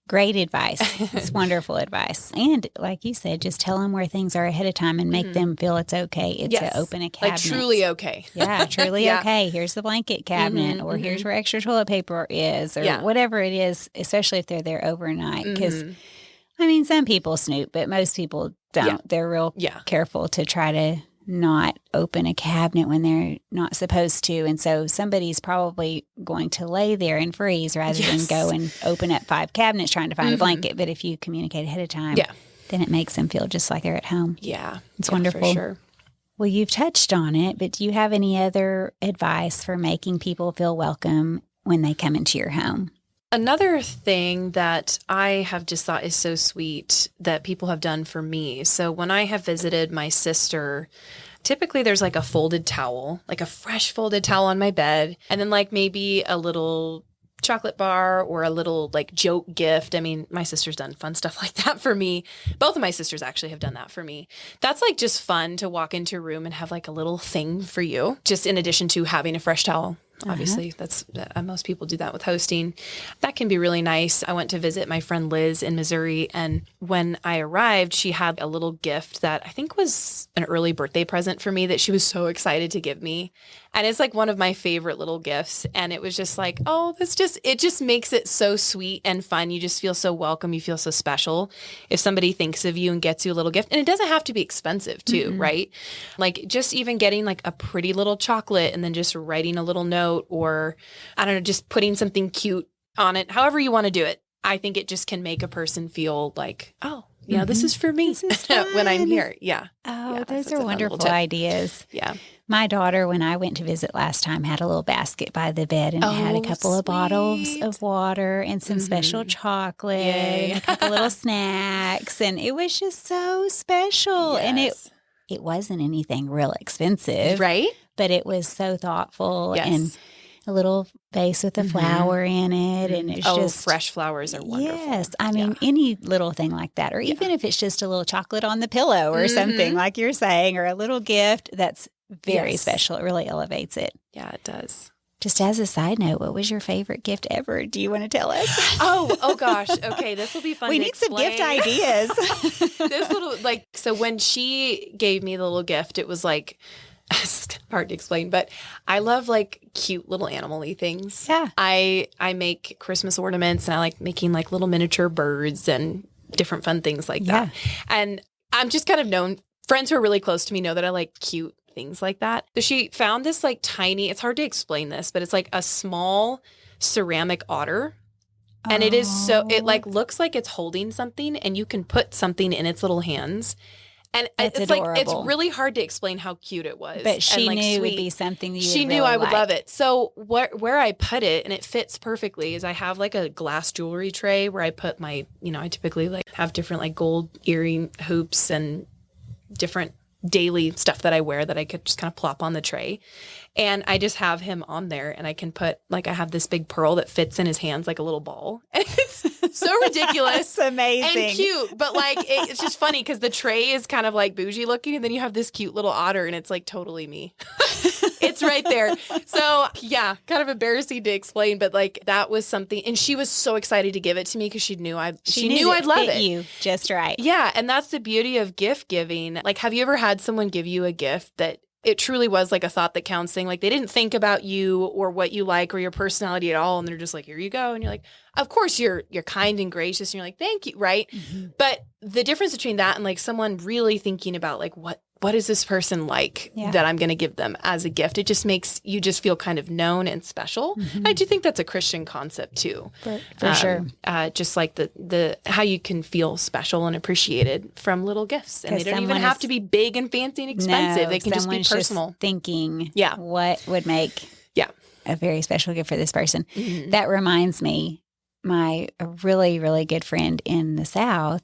Great advice. It's wonderful advice. And like you said, just tell them where things are ahead of time and make them feel it's okay. It's to open a cabinet. Like truly okay. Yeah, truly okay. Here's the blanket cabinet or here's where extra toilet paper is or whatever it is, especially if they're there overnight. Because, some people snoop, but most people don't. Yeah. They're real careful to try to not open a cabinet when they're not supposed to. And so somebody's probably going to lay there and freeze rather than go and open up 5 cabinets trying to find a blanket. But if you communicate ahead of time, then it makes them feel just like they're at home. Yeah. It's wonderful. For sure. Well, you've touched on it, but do you have any other advice for making people feel welcome when they come into your home? Another thing that I have just thought is so sweet that people have done for me. So when I have visited my sister typically there's like a folded towel, like a fresh folded towel on my bed, and then like maybe a little chocolate bar or a little like joke gift. I mean, my sister's done fun stuff like that for me. Both of my sisters actually have done that for me. That's like just fun to walk into a room and have like a little thing for you, just in addition to having a fresh towel. Obviously, that's most people do that with hosting. That can be really nice. I went to visit my friend Liz in Missouri, and when I arrived, she had a little gift that I think was an early birthday present for me that she was so excited to give me. And it's like one of my favorite little gifts. And it was just like, oh, it just makes it so sweet and fun. You just feel so welcome. You feel so special if somebody thinks of you and gets you a little gift. And it doesn't have to be expensive too, right? Like just even getting like a pretty little chocolate and then just writing a little note, or I don't know, just putting something cute on it, however you want to do it. I think it just can make a person feel like, oh, you know, this is for me when I'm here. Yeah. Oh, yeah, those are wonderful ideas. Yeah. My daughter, when I went to visit last time, had a little basket by the bed, and it had a couple of bottles of water and some special chocolate and a couple little snacks. And it was just so special. And it wasn't anything real expensive. Right. But it was so thoughtful and a little vase with a flower in it. And it's just fresh flowers are wonderful. Yes. I mean, any little thing like that, or even if it's just a little chocolate on the pillow or something like you're saying, or a little gift, that's very special. It really elevates it. Yeah, it does. Just as a side note, what was your favorite gift ever? Do you want to tell us? Oh gosh. Okay, this will be fun. We need some gift ideas. This little, so when she gave me the little gift, it was like, it's hard to explain, but I love like cute little animal-y things. Yeah. I make Christmas ornaments, and I like making like little miniature birds and different fun things like that. And I'm just kind of known, friends who are really close to me know that I like cute things like that. So she found this like tiny, it's hard to explain this, but it's like a small ceramic otter. And it is it like looks like it's holding something, and you can put something in its little hands. And it's adorable. Like, it's really hard to explain how cute it was. But she and, knew sweet. It would be something that she knew I would love it. So where I put it, and it fits perfectly, is I have like a glass jewelry tray where I put my, I typically like have different like gold earring hoops and different daily stuff that I wear that I could just kind of plop on the tray. And I just have him on there, and I can put, like, I have this big pearl that fits in his hands like a little ball. And it's so ridiculous. It's amazing. And cute. But, like, it's just funny because the tray is kind of, like, bougie looking, and then you have this cute little otter, and it's, like, totally me. It's right there. So, yeah, kind of embarrassing to explain, but, like, that was something. And she was so excited to give it to me because she knew I'd love it. You just right. Yeah, and that's the beauty of gift giving. Like, have you ever had someone give you a gift that it truly was like a thought that counts thing? Like, they didn't think about you or what you like or your personality at all, and they're just like, here you go. And you're like, of course you're kind and gracious, and you're like, thank you, right? Mm-hmm. But the difference between that and like someone really thinking about like what is this person like that I'm going to give them as a gift, it just makes you just feel kind of known and special. Mm-hmm. I do think that's a Christian concept too. For sure. Just like the how you can feel special and appreciated from little gifts. And they don't even have to be big and fancy and expensive. No, they can just be personal. Just thinking what would make a very special gift for this person. Mm-hmm. That reminds me, a really, really good friend in the South,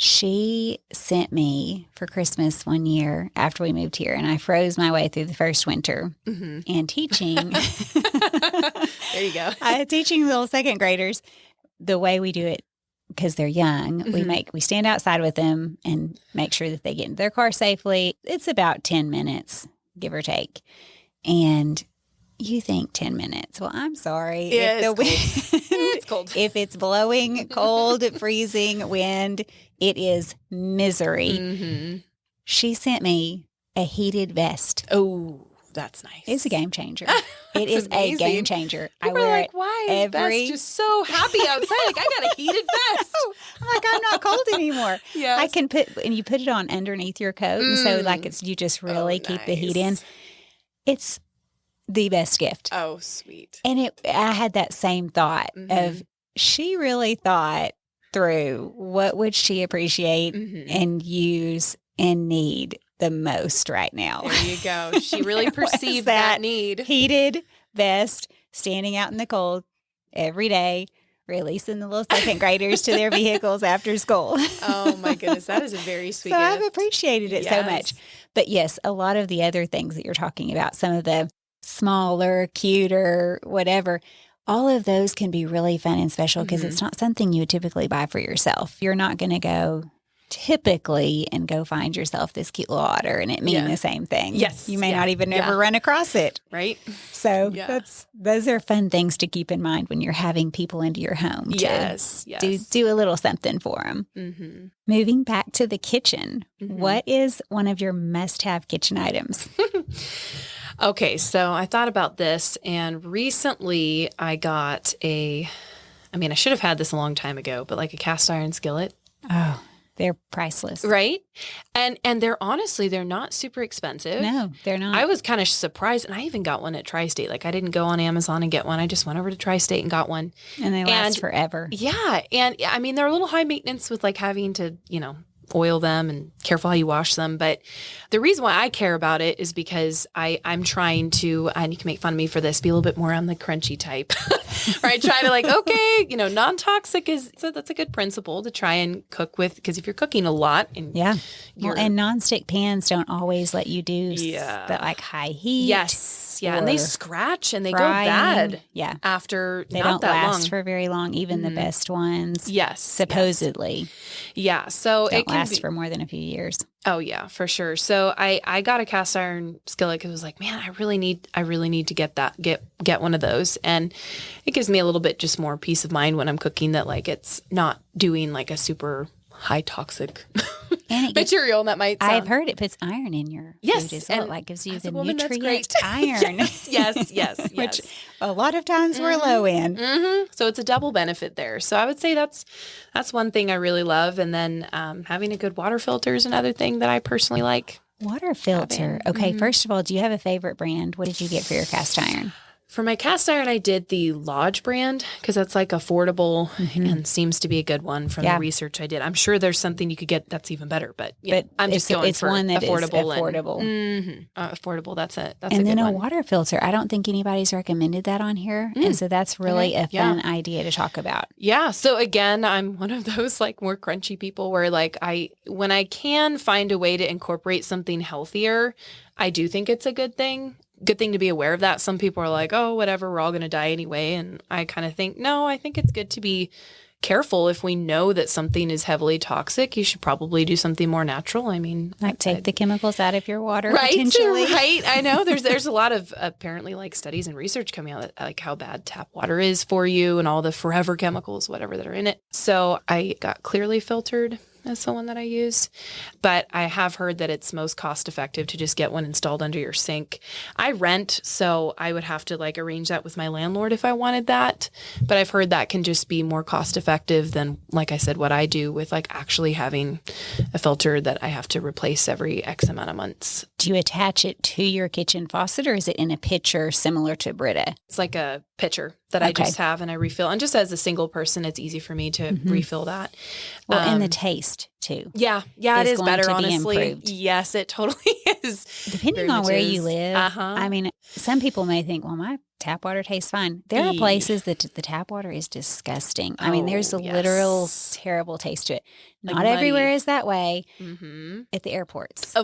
she sent me for Christmas one year after we moved here, and I froze my way through the first winter and teaching. There you go. Teaching little second graders the way we do it, because they're young. Mm-hmm. We stand outside with them and make sure that they get into their car safely. It's about 10 minutes, give or take. And you think 10 minutes. Well, I'm sorry. Yeah, it's cold. If it's blowing cold, freezing wind, it is misery. Mm-hmm. She sent me a heated vest. Oh, that's nice. It's a game changer. It is amazing. A game changer. People I wear are like, why is Beth just so happy outside? Like, I got a heated vest. I'm like, I'm not cold anymore. Yes. I can you put it on underneath your coat. And so like you just really keep the heat in. It's the best gift. Oh, sweet. And I had that same thought of, she really thought through what would she appreciate and use and need the most right now. There you go. She really perceived that need. Heated vest, standing out in the cold every day, releasing the little second graders to their vehicles after school. Oh my goodness, that is a very sweet gift. I've appreciated it so much. But yes, a lot of the other things that you're talking about, some of the smaller, cuter, whatever, all of those can be really fun and special because it's not something you would typically buy for yourself. You're not going to go typically and go find yourself this cute little otter and it mean the same thing. Yes. You may not even ever run across it. Right. So those are fun things to keep in mind when you're having people into your home. Yes. Do a little something for them. Moving back to the kitchen, what is one of your must-have kitchen items? Okay, so I thought about this, and recently I got I should have had this a long time ago, but like a cast iron skillet. Oh, they're priceless. Right? And they're not super expensive. No, they're not. I was kind of surprised, and I even got one at Tri-State. Like, I didn't go on Amazon and get one. I just went over to Tri-State and got one. And they last forever. Yeah. And I mean, they're a little high maintenance with like having to, oil them and careful how you wash them. But the reason why I care about it is because I'm trying to, and you can make fun of me for this, be a little bit more on the crunchy type. Or I try to like, okay, non-toxic that's a good principle to try and cook with, because if you're cooking a lot and and nonstick pans don't always let you do the like high heat. Yes. Yeah. And they scratch and they go bad. Yeah. After they not don't that last long. for very long, even the best ones. Yes. Supposedly. Yeah. So don't last for more than a few years. Oh yeah, for sure. So I got a cast iron skillet because I was like, man, I really need to get one of those. And it gives me a little bit just more peace of mind when I'm cooking that like it's not doing like a super high toxic material that might sound. I've heard it puts iron in your food as well. It like gives you the nutrient iron. Yes. Which a lot of times we're low in. So it's a double benefit there. So I would say that's one thing I really love. And then having a good water filter is another thing that I personally like. Water filter. Okay, first of all, do you have a favorite brand? What did you get for your cast iron? For my cast iron, I did the Lodge brand because that's like affordable and seems to be a good one from the research I did. I'm sure there's something you could get that's even better, but I'm just going for one that affordable. Affordable. That's a and then good a one. Water filter. I don't think anybody's recommended that on here, and so that's really a fun idea to talk about. Yeah. So again, I'm one of those like more crunchy people where like when I can find a way to incorporate something healthier, I do think it's a good thing. Good thing to be aware of that. Some people are like, oh, whatever, we're all going to die anyway. And I kind of think, no, I think it's good to be careful. If we know that something is heavily toxic, you should probably do something more natural. I mean, like take the chemicals out of your water, right? Potentially. Right. I know there's a lot of apparently like studies and research coming out that, like how bad tap water is for you and all the forever chemicals, whatever that are in it. So I got Clearly Filtered as the one that I use, but I have heard that it's most cost effective to just get one installed under your sink. I rent, so I would have to like arrange that with my landlord if I wanted that, but I've heard that can just be more cost effective than, like I said, what I do with like actually having a filter that I have to replace every X amount of months. Do you attach it to your kitchen faucet or is it in a pitcher similar to Brita? It's like a pitcher that I just have and I refill. And just as a single person, it's easy for me to refill that. Well, and the taste too. Yeah, it is better, honestly. Improved. Yes, it totally is. Depending on where you live. I mean, some people may think, well, my tap water tastes fine. There are places that the tap water is disgusting. I mean, there's a literal terrible taste to it. Like not everywhere is that way at the airports.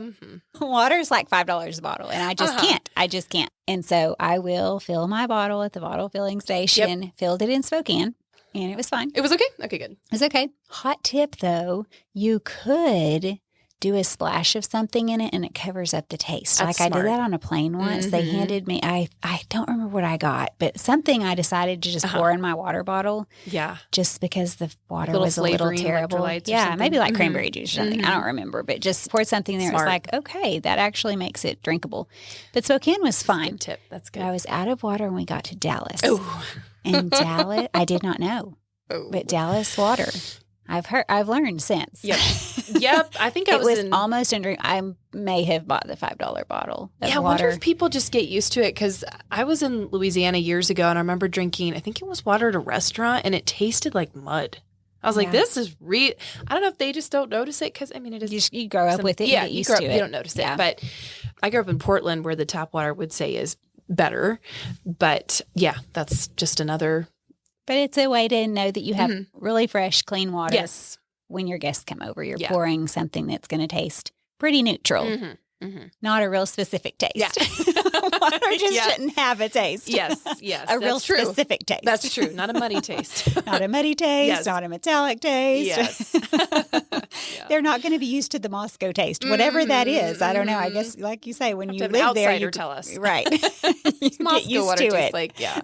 Water is like $5 a bottle, and I just can't. I just can't. And so I will fill my bottle at the bottle filling station, filled it in Spokane, and it was fine. It was okay? Okay, good. It was okay. Hot tip, though, you could do a splash of something in it and it covers up the taste. That's like smart. I did that on a plane once. They handed me, I don't remember what I got, but something I decided to just pour in my water bottle. Yeah. Just because the water was a little terrible. Yeah, maybe like cranberry juice or something. I don't remember, but just poured something there. It was like, okay, that actually makes it drinkable. But Spokane was fine. Good tip. That's good. But I was out of water when we got to Dallas. Oh. And Dallas, I did not know. But Dallas water, I've learned since. Yep. I think it was almost undrinkable. I may have bought the $5 bottle of water. I wonder if people just get used to it because I was in Louisiana years ago and I remember drinking, I think it was water at a restaurant and it tasted like mud. I was like, this is real. I don't know if they just don't notice it because, I mean, it is. You grow up with it. Yeah, you get used to it. You don't notice it. But I grew up in Portland where the tap water would say is better. But yeah, that's just another. But it's a way to know that you have really fresh, clean water. Yes. When your guests come over, you're pouring something that's going to taste pretty neutral. not a real specific taste. Yeah. Water just shouldn't have a taste. Yes. A real specific taste. That's true. Not a muddy taste. Not a muddy taste, not a metallic taste. Yes. They're not going to be used to the Moscow taste, whatever that is. I don't know. I guess, like you say, when you live there, you tell us. Right. You get used to it. Like, yeah,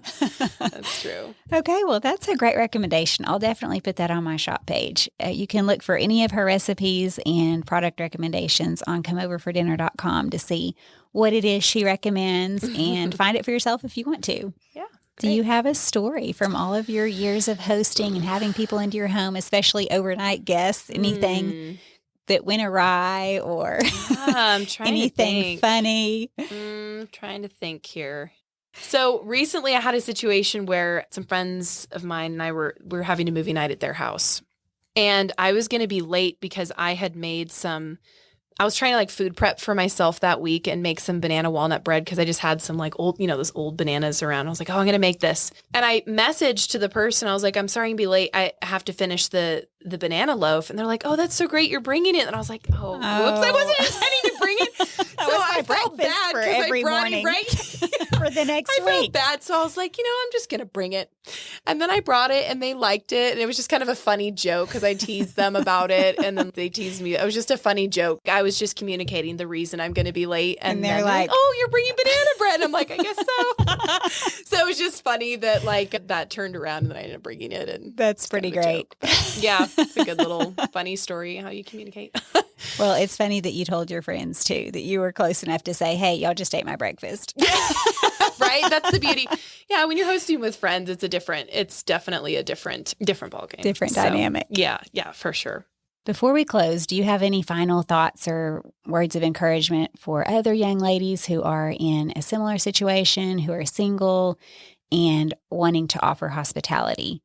that's true. Okay, well, that's a great recommendation. I'll definitely put that on my shop page. You can look for any of her recipes and product recommendations on comeoverfordinner.com to see what it is she recommends and find it for yourself if you want to. Yeah. Do you have a story from all of your years of hosting and having people into your home, especially overnight guests, anything that went awry or I'm trying anything funny? Trying to think here. So recently I had a situation where some friends of mine and I were having a movie night at their house. And I was going to be late because I had made I was trying to like food prep for myself that week and make some banana walnut bread because I just had some like old, those old bananas around. I was like, oh, I'm going to make this. And I messaged to the person. I was like, I'm sorry to be late. I have to finish the banana loaf. And they're like, oh, that's so great. You're bringing it. And I was like, oh. Whoops. I wasn't intending to bring it. So I felt bad for every morning for the next week. I felt bad. So I was like, I'm just going to bring it. And then I brought it and they liked it. And it was just kind of a funny joke because I teased them about it. And then they teased me. It was just a funny joke. I was just communicating the reason I'm going to be late. And they're like, oh, you're bringing banana bread. And I'm like, I guess so. So it was just funny that like that turned around and then I ended up bringing it. And that's pretty great. Yeah. It's a good little funny story how you communicate. Well, it's funny that you told your friends too, that you were close enough to say, hey, y'all just ate my breakfast. Right? That's the beauty. Yeah. When you're hosting with friends, it's definitely a different ballgame. Different dynamic. Yeah. Yeah, for sure. Before we close, do you have any final thoughts or words of encouragement for other young ladies who are in a similar situation, who are single and wanting to offer hospitality?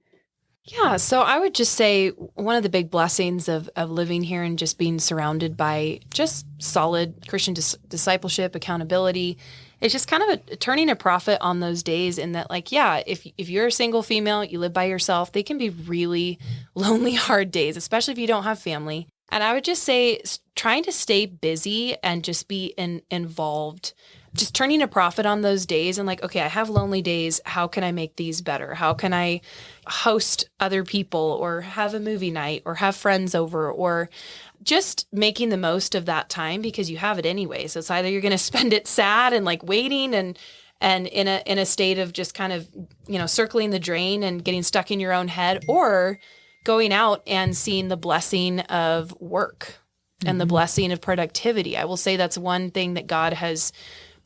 Yeah. So I would just say one of the big blessings of living here and just being surrounded by just solid Christian discipleship, accountability, it's just kind of turning a profit on those days in that, like, yeah, if you're a single female, you live by yourself, they can be really lonely, hard days, especially if you don't have family. And I would just say trying to stay busy and just be involved, just turning a profit on those days and like, okay, I have lonely days. How can I make these better? How can I host other people or have a movie night or have friends over or just making the most of that time because you have it anyway. So it's either you're going to spend it sad and like waiting and in a state of just kind of, circling the drain and getting stuck in your own head, or going out and seeing the blessing of work and the blessing of productivity. I will say that's one thing that God has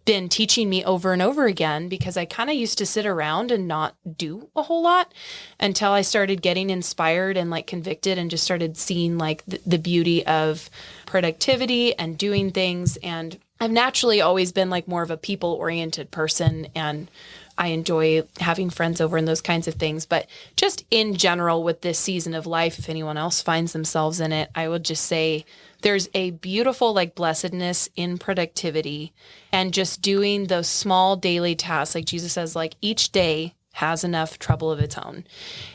been teaching me over and over again, because I kind of used to sit around and not do a whole lot until I started getting inspired and like convicted and just started seeing like the beauty of productivity and doing things. And I've naturally always been like more of a people oriented person, and I enjoy having friends over and those kinds of things. But just in general with this season of life, if anyone else finds themselves in it, I would just say there's a beautiful like blessedness in productivity and just doing those small daily tasks. Like Jesus says, like each day has enough trouble of its own,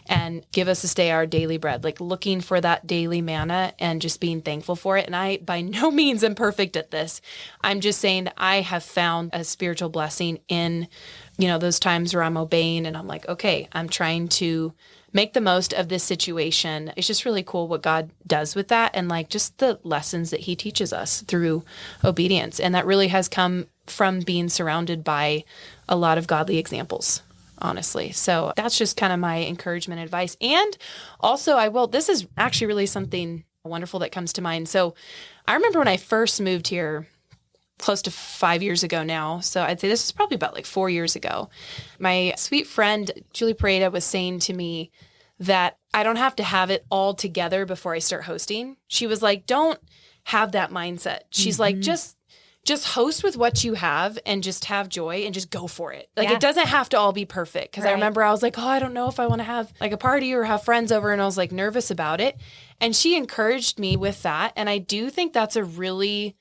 and give us this day our daily bread, like looking for that daily manna and just being thankful for it. And I by no means am perfect at this. I'm just saying that I have found a spiritual blessing in, those times where I'm obeying and I'm like, okay, I'm trying to make the most of this situation. It's just really cool what God does with that, and like just the lessons that he teaches us through obedience. And that really has come from being surrounded by a lot of godly examples, honestly. So that's just kind of my encouragement advice. And also this is actually really something wonderful that comes to mind. So I remember when I first moved here close to 5 years ago now. So I'd say this is probably about like 4 years ago. My sweet friend, Julie Pareda, was saying to me that I don't have to have it all together before I start hosting. She was like, don't have that mindset. She's like, just host with what you have and just have joy and just go for it. Like It doesn't have to all be perfect. Because I remember I was like, I don't know if I want to have like a party or have friends over, and I was like nervous about it. And she encouraged me with that. And I do think that's a really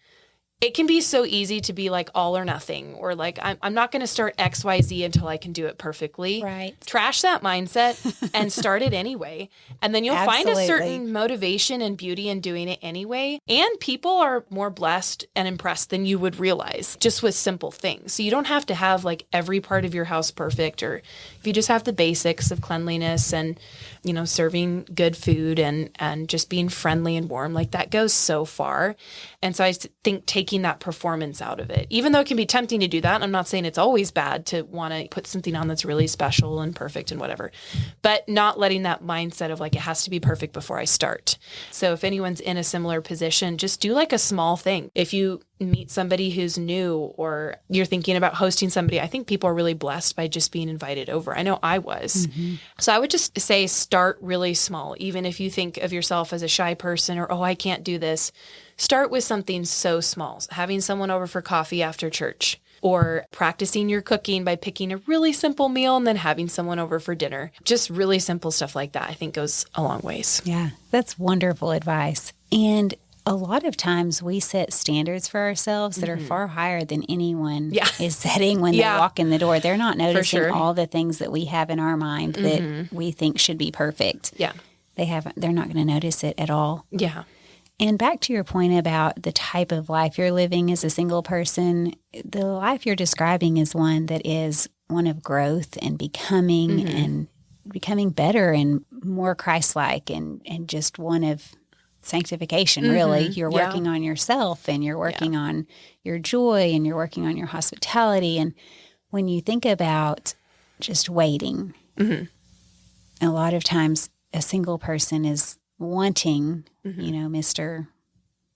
it can be so easy to be like all or nothing, or like, I'm not going to start XYZ until I can do it perfectly. Right. Trash that mindset and start it anyway. And then you'll find a Absolutely. certain motivation and beauty in doing it anyway. And people are more blessed and impressed than you would realize just with simple things. So you don't have to have like every part of your house perfect, or if you just have the basics of cleanliness and, you know, serving good food and just being friendly and warm, like that goes so far. And so I think taking that performance out of it, even though it can be tempting to do that, and I'm not saying it's always bad to want to put something on that's really special and perfect and whatever, but not letting that mindset of like, it has to be perfect before I start. So if anyone's in a similar position, just do like a small thing. If you meet somebody who's new, or you're thinking about hosting somebody, I think people are really blessed by just being invited over. I know I was. Mm-hmm. So I would just say start really small. Even if you think of yourself as a shy person, or, oh, I can't do this, start with something so small. Having someone over for coffee after church, or practicing your cooking by picking a really simple meal and then having someone over for dinner. Just really simple stuff like that, I think, goes a long ways. Yeah, that's wonderful advice. And a lot of times we set standards for ourselves that are far higher than anyone is setting when they walk in the door. They're not noticing all the things that we have in our mind that we think should be perfect. Yeah. They're not going to notice it at all. Yeah. And back to your point about the type of life you're living as a single person, the life you're describing is one that is one of growth and becoming better and more Christ-like, and just one of sanctification, really. You're working on yourself, and you're working on your joy, and you're working on your hospitality. And when you think about just waiting, a lot of times a single person is wanting, Mr.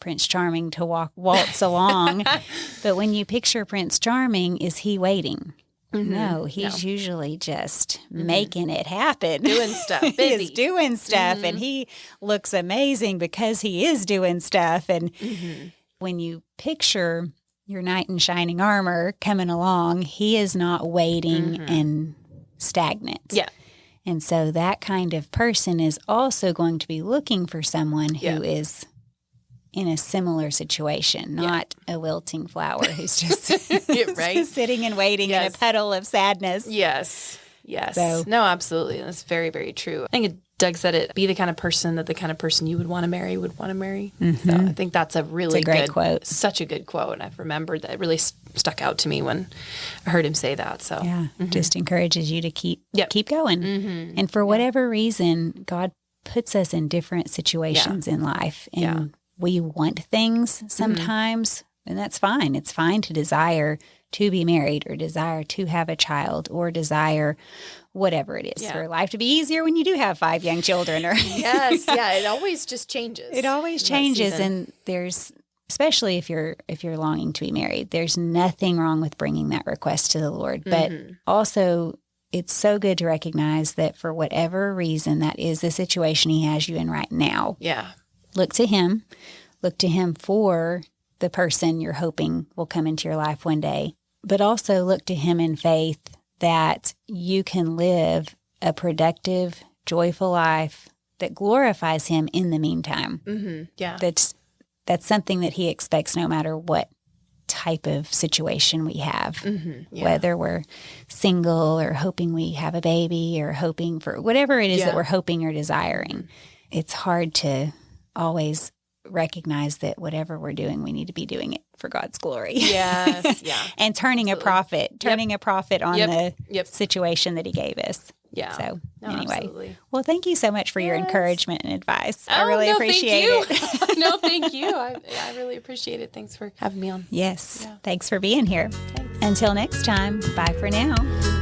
Prince Charming to waltz along. But when you picture Prince Charming, is he waiting? No, he's usually just making it happen. Doing stuff. Busy. He is doing stuff, and he looks amazing because he is doing stuff. And when you picture your knight in shining armor coming along, he is not waiting and stagnant. Yeah. And so that kind of person is also going to be looking for someone who is in a similar situation, not a wilting flower who's just sitting and waiting in a puddle of sadness. Yes. Yes. So, no, absolutely. That's very, very true. I think Doug said it, be the kind of person you would want to marry would want to marry. So I think that's a really great quote. Such a good quote. And I've remembered that. It really stuck out to me when I heard him say that. So just encourages you to keep going. And for whatever reason, God puts us in different situations in life. And we want things sometimes, and that's fine. It's fine to desire to be married, or desire to have a child, or desire whatever it is for life to be easier when you do have 5 young children. Or it always just changes. It always changes, and there's, especially if you're longing to be married, there's nothing wrong with bringing that request to the Lord. But also, it's so good to recognize that for whatever reason, that is the situation He has you in right now. Yeah. Look to Him. Look to Him for the person you're hoping will come into your life one day. But also look to Him in faith that you can live a productive, joyful life that glorifies Him in the meantime. Yeah. That's something that He expects no matter what type of situation we have, whether we're single or hoping we have a baby or hoping for whatever it is that we're hoping or desiring. It's hard to always recognize that whatever we're doing, we need to be doing it for God's glory. Yes, and turning a profit on the situation that He gave us. Yeah. So anyway, absolutely. Well, thank you so much for your encouragement and advice. I really appreciate it. No, thank you. I really appreciate it. Thanks for having me on. Yes. Yeah. Thanks for being here. Thanks. Until next time, bye for now.